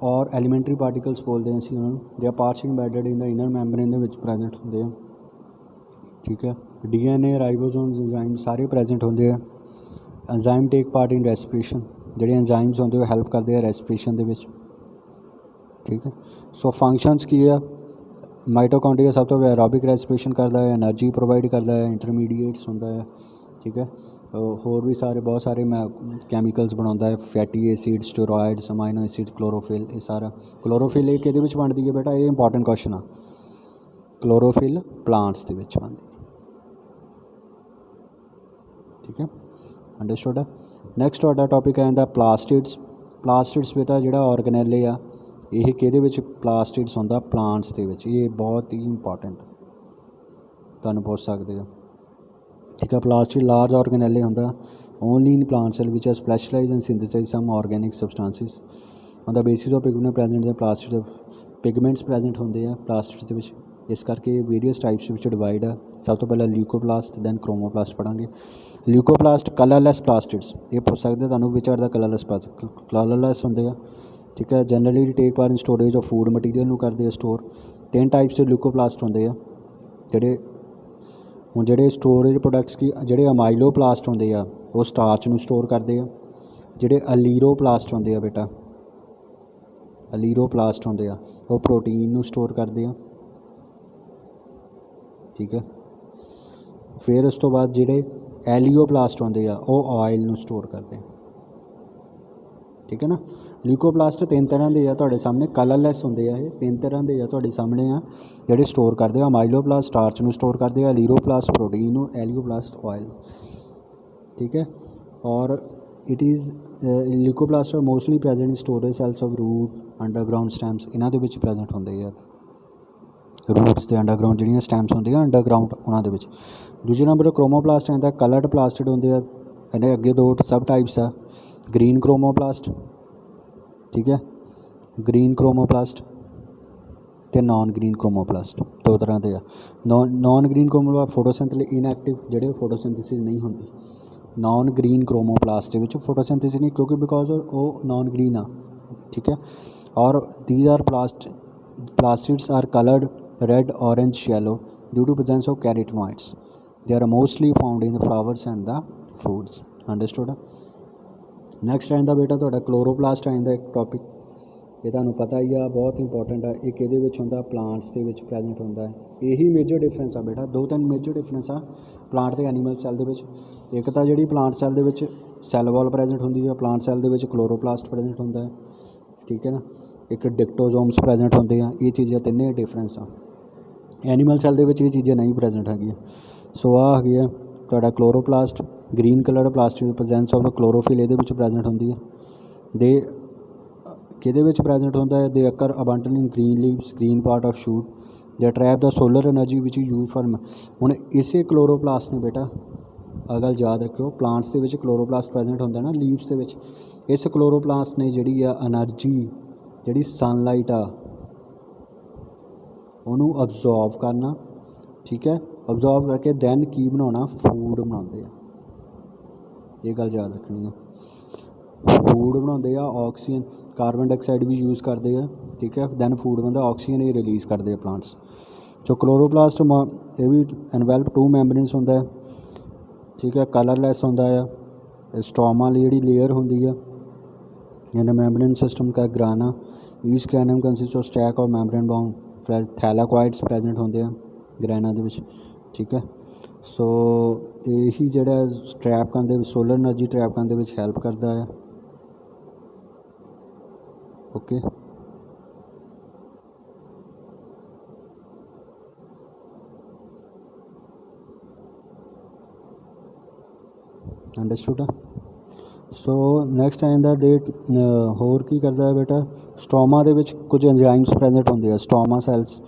or elementary particles ਬੋਲਦੇ ਹਾਂ ਅਸੀਂ ਉਹਨਾਂ ਨੂੰ। they are partially embedded in the inner membrane ਦੇ ਵਿੱਚ ਪ੍ਰੈਜੈਂਟ ਹੁੰਦੇ ਆ, ਠੀਕ ਹੈ। DNA ਰਾਈਬੋਸੋਮਸ ਐਂਜ਼ਾਈਮ ਸਾਰੇ ਪ੍ਰੈਜੈਂਟ ਹੁੰਦੇ ਆ। ਐਂਜ਼ਾਈਮ ਟੇਕ ਪਾਰਟ ਇਨ ਰੈਸਪੀਰੇਸ਼ਨ, ਜਿਹੜੇ ਐਂਜ਼ਾਈਮਸ ਹੁੰਦੇ ਉਹ ਹੈਲਪ ਕਰਦੇ ਆ ਰੈਸਪੀਰੇਸ਼ਨ ਦੇ ਵਿੱਚ, ਠੀਕ ਹੈ। ਸੋ ਫੰਕਸ਼ਨਸ ਕੀ ਆ, ਮਾਈਟੋਕੌਂਡਰੀਆ ਸਭ ਤੋਂ ਐਰੋਬਿਕ ਰੈਸਪੀਰੇਸ਼ਨ ਕਰਦਾ ਹੈ, ਐਨਰਜੀ ਪ੍ਰੋਵਾਈਡ ਕਰਦਾ ਹੈ, ਇੰਟਰਮੀਡੀਏਟਸ ਹੁੰਦਾ ਹੈ, ਠੀਕ ਹੈ। ਹੋਰ ਵੀ ਬਹੁਤ ਸਾਰੇ ਕੈਮੀਕਲਸ ਬਣਾਉਂਦਾ ਹੈ, fatty acid, steroids, amino acid, chlorophyll. ਇਹ ਸਾਰਾ ਕਲੋਰੋਫਿਲ ਇਹ ਕਿਹਦੇ ਵਿੱਚ ਬਣਦੀ ਹੈ ਬੇਟਾ, ਇਹ ਇੰਪੋਰਟੈਂਟ ਕੁਐਸਚਨ ਆ। ਕਲੋਰੋਫਿਲ ਪਲਾਂਟਸ ਦੇ ਵਿੱਚ ਬਣਦੀ ਹੈ, ਠੀਕ ਹੈ, ਅੰਡਰਸਟੂਡ। ਨੈਕਸਟ ਤੁਹਾਡਾ ਟੋਪਿਕ ਆ ਜਾਂਦਾ ਪਲਾਸਟਿਡਸ। ਪਲਾਸਟਿਡਸ ਬੇਟਾ ਜਿਹੜਾ ਆਰਗਨੈਲੇ ਆ ਇਹ ਕਿਹਦੇ ਵਿੱਚ ਪਲਾਸਟਿਡਸ ਹੁੰਦਾ, ਪਲਾਂਟਸ ਦੇ ਵਿੱਚ। ਇਹ ਬਹੁਤ ਹੀ ਇੰਪੋਰਟੈਂਟ ਤੁਹਾਨੂੰ ਪੁੱਛ ਸਕਦੇ ਹੋ, ਠੀਕ ਹੈ। ਪਲਾਸਟਿਡ ਲਾਰਜ ਆਰਗਨੈਲੇ ਹੁੰਦਾ only in plant cell which are specialise and synthesise some organic substances on the basis of pigment present ਦੇ ਪਲਾਸਟਿਡ ਪਿਗਮੈਂਟਸ ਪ੍ਰੈਜੈਂਟ ਹੁੰਦੇ ਆ ਪਲਾਸਟਿਡ ਦੇ ਵਿੱਚ। ਇਸ ਕਰਕੇ ਵੇਰੀਅਸ ਟਾਈਪਸ ਵਿੱਚ ਡਿਵਾਈਡ ਆ। ਸਭ ਤੋਂ ਪਹਿਲਾਂ ਲਿਊਕੋਪਲਾਸਟ ਦੈਨ ਕ੍ਰੋਮੋਪਲਾਸਟ ਪੜ੍ਹਾਂਗੇ। ਲਿਊਕੋਪਲਾਸਟ ਕਲਰਲੈਸ ਪਲਾਸਟਿਡਸ, ਇਹ ਪੁੱਛ ਸਕਦੇ ਤੁਹਾਨੂੰ ਵਿਚ ਆਰ ਦਾ ਕਲਰਲੈਸ ਹੁੰਦੇ ਆ, ਠੀਕ ਹੈ। Generally take part in storage of food material ਨੂੰ ਕਰਦੇ ਆ ਸਟੋਰ। 3 ਟਾਈਪਸ ਦੇ ਲਿਊਕੋਪਲਾਸਟ ਹੁੰਦੇ ਆ ਜਿਹੜੇ ਸਟੋਰੇਜ ਪ੍ਰੋਡਕਟਸ ਜਿਹੜੇ ਅਮਾਈਲੋਪਲਾਸਟ ਹੁੰਦੇ ਆ ਉਹ ਸਟਾਰਚ ਨੂੰ ਸਟੋਰ ਕਰਦੇ ਆ। ਜਿਹੜੇ ਅਲੀਰੋਪਲਾਸਟ ਹੁੰਦੇ ਆ ਬੇਟਾ, ਅਲੀਰੋਪਲਾਸਟ ਹੁੰਦੇ ਆ ਉਹ ਪ੍ਰੋਟੀਨ ਨੂੰ ਸਟੋਰ ਕਰਦੇ ਆ, ਠੀਕ ਹੈ। ਫਿਰ ਉਸ ਤੋਂ ਬਾਅਦ ਜਿਹੜੇ ਐਲੀਓਪਲਾਸਟ ਹੁੰਦੇ ਆ ਉਹ ਆਇਲ ਨੂੰ ਸਟੋਰ ਕਰਦੇ ਆ, ਠੀਕ ਹੈ ਨਾ। ਲਿਊਕੋਪਲਾਸਟ 3 ਤਰ੍ਹਾਂ ਦੇ ਆ ਤੁਹਾਡੇ ਸਾਹਮਣੇ, ਕਲਰਲੈਸ ਹੁੰਦੇ ਆ ਇਹ 3 ਤਰ੍ਹਾਂ ਦੇ ਆ ਤੁਹਾਡੇ ਸਾਹਮਣੇ ਆ ਜਿਹੜੇ ਸਟੋਰ ਕਰਦੇ ਆ। ਅਮਾਈਲੋਪਲਾਸਟ ਸਟਾਰਚ ਨੂੰ ਸਟੋਰ ਕਰਦੇ ਆ, ਲੀਰੋਪਲਾਸਟ ਪ੍ਰੋਟੀਨ ਨੂੰ, ਐਲੀਓਪਲਾਸਟ ਆਇਲ, ਠੀਕ ਹੈ। ਔਰ it is leucoplast are mostly present in storage cells of root, underground stems, ਇਹਨਾਂ ਦੇ ਵਿੱਚ ਪ੍ਰੈਜੈਂਟ ਹੁੰਦੇ ਆ। ਰੂਟਸ ਦੇ ਅੰਡਰਗਰਾਊਂਡ ਜਿਹੜੀਆਂ ਸਟੈਮਸ ਹੁੰਦੀਆਂ ਅੰਡਰਗਰਾਊਂਡ ਉਹਨਾਂ ਦੇ ਵਿੱਚ। ਦੂਜੇ ਨੰਬਰ ਕ੍ਰੋਮੋਪਲਾਸਟ ਆਉਂਦਾ, ਕਲਰਡ ਪਲਾਸਟਿਡ ਹੁੰਦੇ ਆ। ਇਹਦੇ ਅੱਗੇ 2 ਸਬ ਟਾਈਪਸ ਆ, ਗ੍ਰੀਨ ਕ੍ਰੋਮੋਪਲਾਸਟ, ਠੀਕ ਹੈ, ਗ੍ਰੀਨ ਕ੍ਰੋਮੋਪਲਾਸਟ ਅਤੇ ਨਾਨ ਗ੍ਰੀਨ ਕ੍ਰੋਮੋਪਲਾਸਟ। 2 ਤਰ੍ਹਾਂ ਦੇ ਆ। ਨਾਨ ਗ੍ਰੀਨ ਕ੍ਰੋਮੋਪਲਾਸਟ ਫੋਟੋਸਿੰਥੇਸਿਸ ਇਨਐਕਟਿਵ, ਜਿਹੜੇ ਫੋਟੋਸਿੰਥੇਸਿਸ ਨਹੀਂ ਹੁੰਦੀ नॉन ग्रीन क्रोमोप्लास्ट के फोटोसिंथेसिस नहीं, क्योंकि बिकॉज वो नॉन ग्रीन आ, ठीक है। और these are plastids are colored red, orange, yellow due to presence of carotenoids. They are mostly found in the flowers and the fruits. Understood? Next ਆ ਜਾਂਦਾ ਬੇਟਾ ਤੁਹਾਡਾ ਕਲੋਰੋਪਲਾਸਟ ਆ ਜਾਂਦਾ ਇੱਕ ਟੌਪਿਕ, ਇਹ ਤੁਹਾਨੂੰ ਪਤਾ ਹੀ ਆ, ਬਹੁਤ ਇੰਪੋਰਟੈਂਟ ਆ। ਇੱਕ ਇਹਦੇ ਵਿੱਚ ਹੁੰਦਾ ਪਲਾਂਟਸ ਦੇ ਵਿੱਚ ਪ੍ਰੈਜੈਂਟ ਹੁੰਦਾ ਹੈ। ਇਹੀ ਮੇਜਰ ਡਿਫਰੈਂਸ ਆ ਬੇਟਾ, 2-3 ਮੇਜਰ ਡਿਫਰੈਂਸ ਆ ਪਲਾਂਟ ਤੇ ਐਨੀਮਲ ਸੈੱਲ ਦੇ ਵਿੱਚ। ਇੱਕ ਤਾਂ ਜਿਹੜੀ ਪਲਾਂਟ ਸੈੱਲ ਦੇ ਵਿੱਚ ਸੈੱਲ ਵਾਲ ਪ੍ਰੈਜੈਂਟ ਹੁੰਦੀ ਆ, ਪਲਾਂਟ ਸੈੱਲ ਦੇ ਵਿੱਚ ਕਲੋਰੋਪਲਾਸਟ ਪ੍ਰੈਜੈਂਟ ਹੁੰਦਾ ਹੈ, ਠੀਕ ਹੈ ਨਾ। ਇੱਕ ਡਿਕਟੋਜ਼ੋਮਸ ਪ੍ਰੈਜੈਂਟ ਹੁੰਦੇ ਆ। ਇਹ ਚੀਜ਼ਾਂ ਤਿੰਨੇ ਡਿਫਰੈਂਸ ਆ। ਐਨੀਮਲ ਸੈੱਲ ਦੇ ਵਿੱਚ ਇਹ ਚੀਜ਼ਾਂ ਨਹੀਂ ਪ੍ਰੈਜੈਂਟ ਹੈਗੀਆਂ। ਸੋ ਆਹ ਹੈਗੀ ਆ ਤੁਹਾਡਾ chloroplast, green coloured plastic presence of the chlorophyll ਇਹਦੇ ਵਿੱਚ ਪ੍ਰੈਜੈਂਟ ਹੁੰਦੀ ਹੈ। ਦੇ ਕਿਹਦੇ ਵਿੱਚ ਪ੍ਰੈਜੈਂਟ ਹੁੰਦਾ ਹੈ? They occur abundant in green leaves, green part of shoot, they trap the solar energy which use for. ਹੁਣ ਇਸੇ ਕਲੋਰੋਪਲਾਸਟ ਨੇ ਬੇਟਾ, ਆਹ ਗੱਲ ਯਾਦ ਰੱਖਿਓ, ਪਲਾਂਟਸ ਦੇ ਵਿੱਚ ਕਲੋਰੋਪਲਾਸਟ ਪ੍ਰੈਜੈਂਟ ਹੁੰਦਾ ਨਾ ਲੀਵਸ ਦੇ ਵਿੱਚ। ਇਸ ਕਲੋਰੋਪਲਾਸਟ ਨੇ ਜਿਹੜੀ ਆ ਐਨਰਜੀ, ਜਿਹੜੀ ਸਨਲਾਈਟ ਆ ਉਹਨੂੰ ਅਬਜ਼ੋਰਵ ਕਰਨਾ, ਠੀਕ ਹੈ। ਅਬਜ਼ੋਰਵ ਕਰਕੇ ਦੈਨ ਕੀ ਬਣਾਉਣਾ? ਫੂਡ ਬਣਾਉਂਦੇ ਆ। ਇਹ ਗੱਲ ਯਾਦ ਰੱਖਣੀ ਆ, ਫੂਡ ਬਣਾਉਂਦੇ ਆ। ਆਕਸੀਜਨ, ਕਾਰਬਨ ਡਾਈਆਕਸਾਈਡ ਵੀ ਯੂਜ਼ ਕਰਦੇ ਆ, ਠੀਕ ਹੈ। ਦੈਨ ਫੂਡ ਬਣਦਾ, ਆਕਸੀਜਨ ਹੀ ਰਿਲੀਜ਼ ਕਰਦੇ ਆ ਪਲਾਂਟਸ। ਸੋ ਕਲੋਰੋਪਲਾਸਟ ਇਹ ਵੀ ਐਨਵੈਲਪ 2 ਮੈਂਬਰੇਨਸ ਹੁੰਦਾ ਹੈ, ਠੀਕ ਹੈ। ਕਲਰਲੈਸ ਹੁੰਦਾ ਆ। ਸਟੋਮਾ ਵਾਲੀ ਜਿਹੜੀ ਲੇਅਰ ਹੁੰਦੀ ਆ, ਇਹਨਾਂ ਮੈਂਬਰੇਨ ਸਿਸਟਮ ਕਾ ਗ੍ਰਾਨਾ, ਈਚ ਗ੍ਰੈਨਮ ਕੰਸਿਸਟ ਆਫ ਸਟੈਕ ਔਰ ਮੈਂਬਰੇਨ ਬਾਉਂਡ ਥੈਲਾਕੋਇਡਸ ਪ੍ਰੈਜੈਂਟ ਹੁੰਦੇ ਆ ਗ੍ਰੈਨਾ ਦੇ ਵਿੱਚ, ਠੀਕ ਹੈ। ਸੋ ਇਹੀ ਜਿਹੜਾ ਟਰੈਪ ਕਰਨ ਦੇ ਵਿੱਚ, ਸੋਲਰ ਐਨਰਜੀ ਟਰੈਪ ਕਰਨ ਦੇ ਵਿੱਚ ਹੈਲਪ ਕਰਦਾ ਆ। ਓਕੇ, ਅੰਡਰਸਟੂਡ ਆ। ਸੋ ਨੈਕਸਟ ਆ ਜਾਂਦਾ ਦੇ ਹੋਰ ਕੀ ਕਰਦਾ ਹੈ ਬੇਟਾ, ਸਟੋਮਾ ਦੇ ਵਿੱਚ ਕੁਝ ਐਂਜ਼ਾਈਮਸ ਪ੍ਰੈਜੈਂਟ ਹੁੰਦੇ ਆ। ਸਟੋਮਾ ਸੈਲਸ,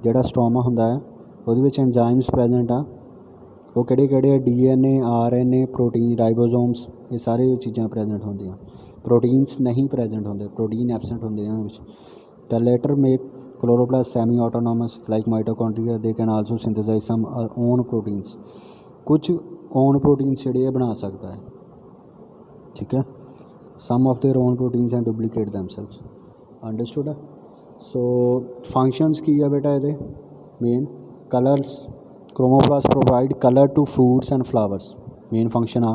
ਜਿਹੜਾ ਸਟੋਮਾ ਹੁੰਦਾ ਹੈ ਉਹਦੇ ਵਿੱਚ ਐਂਜ਼ਾਈਮਸ ਪ੍ਰੈਜੈਂਟ ਆ। ਉਹ ਕਿਹੜੇ ਕਿਹੜੇ ਆ? DNA, RNA, ਪ੍ਰੋਟੀਨ, ਰਾਈਬੋਜ਼ੋਮਸ, ਇਹ ਸਾਰੇ ਚੀਜ਼ਾਂ ਪ੍ਰੈਜੈਂਟ ਹੁੰਦੀਆਂ। ਪ੍ਰੋਟੀਨਸ ਨਹੀਂ ਪ੍ਰੈਜੈਂਟ ਹੁੰਦੇ, ਪ੍ਰੋਟੀਨ ਐਬਸੈਂਟ ਹੁੰਦੇ ਇਹਨਾਂ ਵਿੱਚ। The latter make chloroplast semi autonomous like mitochondria, they can also synthesise some own proteins. ਕੁਝ ਓਨ ਪ੍ਰੋਟੀਨਸ ਜਿਹੜੇ ਇਹ ਬਣਾ ਸਕਦਾ ਹੈ, ਠੀਕ ਹੈ। Some of their own proteins and duplicate themselves. Understood ਆ। ਸੋ ਫੰਕਸ਼ਨਸ ਕੀ ਆ ਬੇਟਾ ਇਹਦੇ main? Colours, chromoplast provide colour to fruits and flowers, main function आ।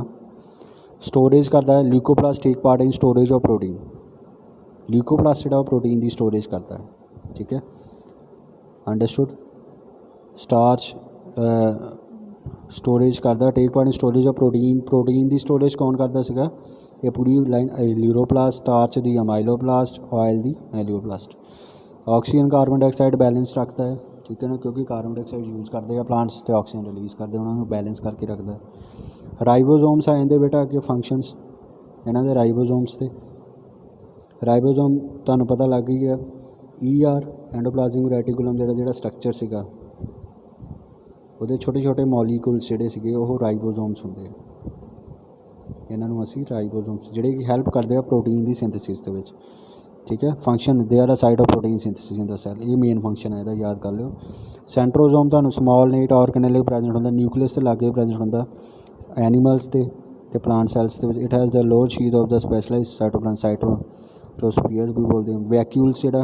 स्टोरेज करता है, leucoplast take part in storage of protein. Leucoplast जो protein की स्टोरेज करता है, ठीक है। अंडरस्टूड। स्टार्च स्टोरेज करता, take part in storage of protein. Protein की स्टोरेज कौन करता सीगा? ये पूरी लाइन ल्यूरोप्लास्ट, स्टार्च की अमाइलोप्लास्ट, ऑयल की elaioplast. Oxygen carbon dioxide balance रखता है, ठीक है ना, क्योंकि कार्बन डाइऑक्साइड यूज़ करते हैं प्लांट्स तो ऑक्सीजन रिलीज़ करते, उन्होंने बैलेंस करके रखता है। राइबोसोम्स आ जाते बेटा अगे फंक्शनस इन्हों के राइबोसोम्स से। राइबोसोम तुहानू पता लग गई है, ER एंडोप्लाज्मिक रेटिकुलम जो स्ट्रक्चर सीगा उहदे छोटे छोटे मॉलीक्यूल्स जिहड़े सीगे ओह राइबोसोम्स हुंदे आ। इन्हों असीं राइबोसोम्स जिहड़े कि हैल्प करते हैं प्रोटीन की सिंथेसिस दे विच, ठीक है। Function they are a site of protein synthesis in the cell, ये मेन फंक्शन है, याद कर लियो। सेंट्रोजोम तुहानू स्मॉल नीट ऑर्गेनेल प्रेजेंट होंदा, न्यूक्लियस के लागे प्रेजेंट होंदा एनीमल्स ते प्लांट सैल्स दे विच। It has the lower sheath of the specialised cytoplasm, cytosphere भी बोलते हैं। वैक्यूल्स जिहड़ा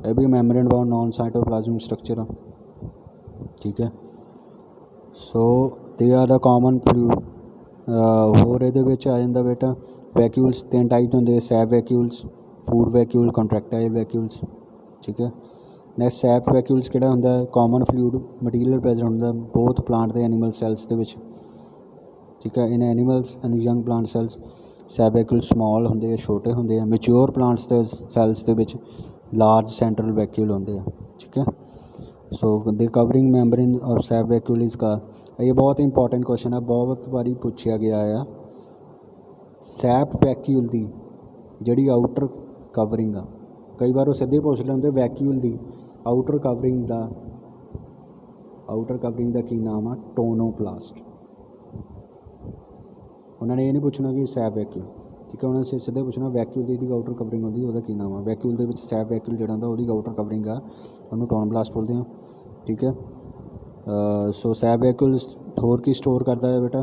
यह भी membrane bound non cytoplasmic structure आ, ठीक है। So they are the common flu. होर इहदे विच आ जांदा बेटा वैक्यूल्स 3 टाइप होंदे, sap vacuoles, food vacuole, contractile vacuoles, ठीक है। नैक्सट सैप वैक्यूल्स किहड़ा हुंदा है? कॉमन फ्लूइड मटीरियल प्रेजेंट होंदा बोथ प्लांट ते एनीमल सैल्स दे विच, ठीक है। In animals and young plant cells sap vacuole small होंदे, छोटे होंदे। मैच्योर प्लांट्स दे सैल्स दे विच लार्ज सेंट्रल वैक्यूल होंदे, ठीक है। So the covering membrane of sap vacuole is का, ये बहुत इंपॉर्टेंट क्वेश्चन है, बहुत बारी पूछा गया है। सैप वैक्यूल की जिहड़ी आउटर कवरिंग आ, कई बार वो सीधे पूछ लेंगे वैक्यूल की आउटर कवरिंग का की नाम आ? टोनोप्लास्ट। उन्होंने ये नहीं पूछना कि सैप वैक्यूल, ठीक है। उन्होंने सीधे पूछना वैक्यूल की आउटर कवरिंग होती है की नाम आ? वैक्यूल के सैप वैक्यूल जो होंगे आउटर कवरिंग आ उन्होंने टोनोप्लास्ट बोलते हैं, ठीक है। सो सैप वैक्यूल होर की स्टोर करता है बेटा?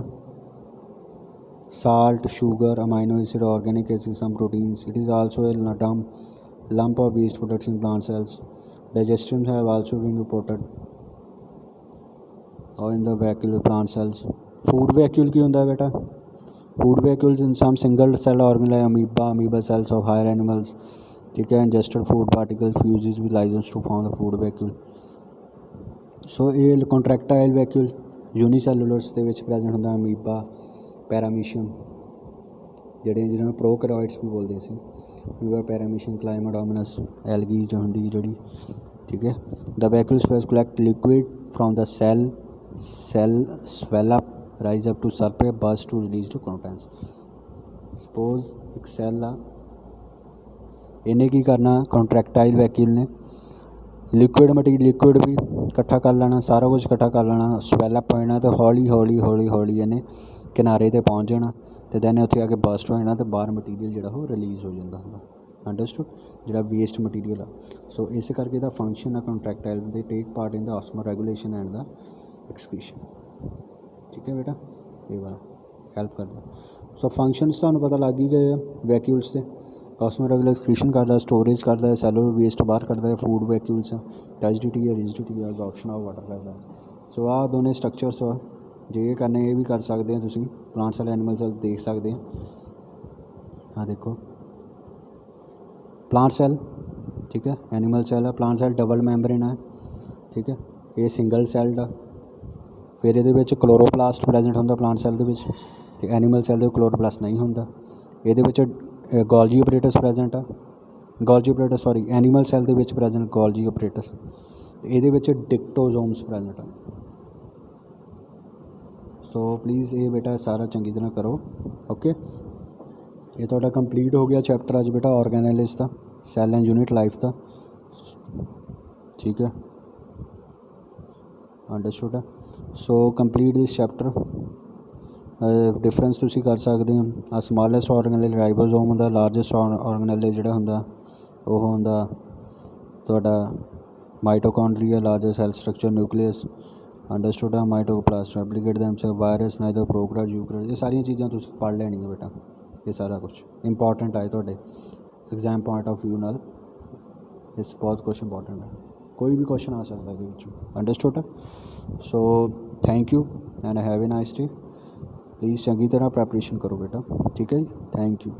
salt, sugar, amino acid, organic acid, some proteins. It is also a lump of waste products in plant cells. Digestions have also been reported or in the vacuole of plant cells. Food vacuole की होता है बेटा? Food vacuoles in some single cell organelle like amoeba cells of higher animals. ठीक है, ingested food particles fuses with lysosomes to form the food vacuole. So ਇਹ contractile vacuole unicellular ਦੇ ਵਿੱਚ present ਹੁੰਦਾ amoeba, paramecium, ਜਿਹਨਾਂ ਨੂੰ ਪ੍ਰੋਕੈਰੀਓਟਸ ਵੀ ਬੋਲਦੇ ਸੀ, amoeba, ਪੈਰਾਮੀਸ਼ੀਅਮ, ਕਲਾਈਮੋਡੋਮੋਨਸ, algae ਹੁੰਦੀ ਜਿਹੜੀ, ਠੀਕ ਹੈ। The vacuole space collect liquid from the cell swell up, rise up to surface, burst to release to contents. Suppose ਇੱਕ ਸੈੱਲ ਆ, ਇਹਨੇ ਕੀ ਕਰਨਾ, ਕੰਟਰੈਕਟਾਈਲ ਵੈਕਿਊਲ ਨੇ ਲਿਕੁਇਡ ਲਿਕੁਇਡ ਵੀ ਇਕੱਠਾ ਕਰ ਲੈਣਾ, ਸਾਰਾ ਕੁਝ ਇਕੱਠਾ ਕਰ ਲੈਣਾ, ਸਵੈਲ ਅਪ ਹੋ ਜਾਣਾ ਅਤੇ ਹੌਲੀ ਹੌਲੀ ਇਹਨੇ ਕਿਨਾਰੇ 'ਤੇ ਪਹੁੰਚ ਜਾਣਾ ਅਤੇ ਦੈਨ ਉੱਥੇ ਆ ਕੇ ਬਸਟ ਹੋ ਜਾਣਾ ਅਤੇ ਬਾਹਰ ਮਟੀਰੀਅਲ ਜਿਹੜਾ ਉਹ ਰਿਲੀਜ਼ ਹੋ ਜਾਂਦਾ ਹੁੰਦਾ। ਅੰਡਰਸਟੂਡ, ਜਿਹੜਾ ਵੇਸਟ ਮਟੀਰੀਅਲ ਆ। ਸੋ ਇਸ ਕਰਕੇ ਇਹਦਾ ਫੰਕਸ਼ਨ ਆ contractile they take part in the osmoregulation and the excretion. ਠੀਕ ਹੈ ਬੇਟਾ, ਇਹ ਵਾਲਾ ਹੈਲਪ ਕਰਦਾ। ਸੋ ਫੰਕਸ਼ਨਸ ਤੁਹਾਨੂੰ ਪਤਾ ਲੱਗ ਹੀ ਗਏ ਆ ਵੈਕਿਊਲਸ ਦੇ। ਆਸਮੋ ਰੈਗੂਲਰ ਐਕਸਕ੍ਰੀਸ਼ਨ ਕਰਦਾ, ਸਟੋਰੇਜ ਕਰਦਾ, ਸੈਲੂਲਰ ਵੇਸਟ ਬਾਹਰ ਕੱਢਦਾ, ਫੂਡ ਵੈਕਿਊਲਸ ਐਚਡੀਟੀ ਜਾਂ ਰਿਜਡੀਟੀ ਐਬਜ਼ੌਰਪਸ਼ਨ ਆਫ ਵਾਟਰ ਕਰਦਾ। ਸੋ ਆਹ ਦੋਨੇ ਸਟਰਕਚਰਸ ਆ, ਜੇ ਇਹ ਕਰਨੇ ਇਹ ਵੀ ਕਰ ਸਕਦੇ ਆ ਤੁਸੀਂ। ਪਲਾਂਟ ਸੈਲ, ਐਨੀਮਲ ਸੈਲ ਦੇਖ ਸਕਦੇ ਆ। ਆਹ ਦੇਖੋ ਪਲਾਂਟ ਸੈਲ, ਠੀਕ ਹੈ, ਐਨੀਮਲ ਸੈਲ ਆ। ਪਲਾਂਟ ਸੈਲ ਡਬਲ ਮੈਂਬਰੇਨ ਹੈ, ਠੀਕ ਹੈ, ਇਹ ਸਿੰਗਲ ਸੈਲਡ ਆ। ਫਿਰ ਇਹਦੇ ਵਿੱਚ ਕਲੋਰੋਪਲਾਸਟ ਪ੍ਰੈਜੈਂਟ ਹੁੰਦਾ ਪਲਾਂਟ ਸੈਲ ਦੇ ਵਿੱਚ, ਅਤੇ ਐਨੀਮਲ ਸੈਲ ਦੇ ਕਲੋਰੋਪਲਾਸਟ ਨਹੀਂ ਹੁੰਦਾ। ਇਹਦੇ ਵਿੱਚ ਗੋਲਜੀ ਆਪਰੇਟਸ ਪ੍ਰੈਜੈਂਟ ਆ, ਐਨੀਮਲ ਸੈਲ ਦੇ ਵਿੱਚ ਪ੍ਰੈਜੈਂਟ ਗੋਲਜੀ ਆਪਰੇਟਸ, ਇਹਦੇ ਵਿੱਚ ਡਿਕਟੋਜ਼ੋਮਸ ਪ੍ਰੈਜੈਂਟ ਆ। ਸੋ ਪਲੀਜ਼ ਇਹ ਬੇਟਾ ਸਾਰਾ ਚੰਗੀ ਤਰ੍ਹਾਂ ਕਰੋ। ਓਕੇ, ਇਹ ਤੁਹਾਡਾ ਕੰਪਲੀਟ ਹੋ ਗਿਆ ਚੈਪਟਰ ਅੱਜ ਬੇਟਾ ਔਰਗੈਨੇਲਿਸ ਦਾ, ਸੈਲ ਐਂਡ ਯੂਨਿਟ ਲਾਈਫ ਦਾ। ਠੀਕ ਹੈ, ਅੰਡਰਸਟੂਡ ਹੈ। ਸੋ ਕੰਪਲੀਟ ਦਿਸ ਚੈਪਟਰ। ਡਿਫਰੈਂਸ ਤੁਸੀਂ ਕਰ ਸਕਦੇ ਹੋ। ਆ ਸਮਾਲੈਸਟ ਔਰਗੈਨਲ ਰਾਈਬੋਜ਼ੋਮ ਹੁੰਦਾ, ਲਾਰਜੈਸਟ ਔਰਗੈਨਲ ਜਿਹੜਾ ਹੁੰਦਾ ਉਹ ਹੁੰਦਾ ਤੁਹਾਡਾ mitochondria, larger cell structure, nucleus. Understood ਆ। Mitoplast replicate themselves, virus, neither, prokaryote, eukaryote, ਇਹ ਸਾਰੀਆਂ ਚੀਜ਼ਾਂ ਤੁਸੀਂ ਪੜ੍ਹ ਲੈਣੀਆਂ ਬੇਟਾ। ਇਹ ਸਾਰਾ ਕੁਛ ਇੰਪੋਰਟੈਂਟ ਹੈ ਤੁਹਾਡੇ ਐਗਜ਼ਾਮ ਪੁਆਇੰਟ ਆਫ ਵਿਊ ਨਾਲ। ਇਸ ਬਹੁਤ ਕੁਛ ਇੰਪੋਰਟੈਂਟ ਹੈ, ਕੋਈ ਵੀ ਕੁਐਸਚਨ ਆ ਸਕਦਾ ਇਹਦੇ ਵਿੱਚੋਂ। Understood. So thank you and have A nice day. Please ਚੰਗੀ ਤਰ੍ਹਾਂ ਪ੍ਰੈਪਰੇਸ਼ਨ ਕਰੋ ਬੇਟਾ। ਠੀਕ ਹੈ ਜੀ, ਥੈਂਕ ਯੂ।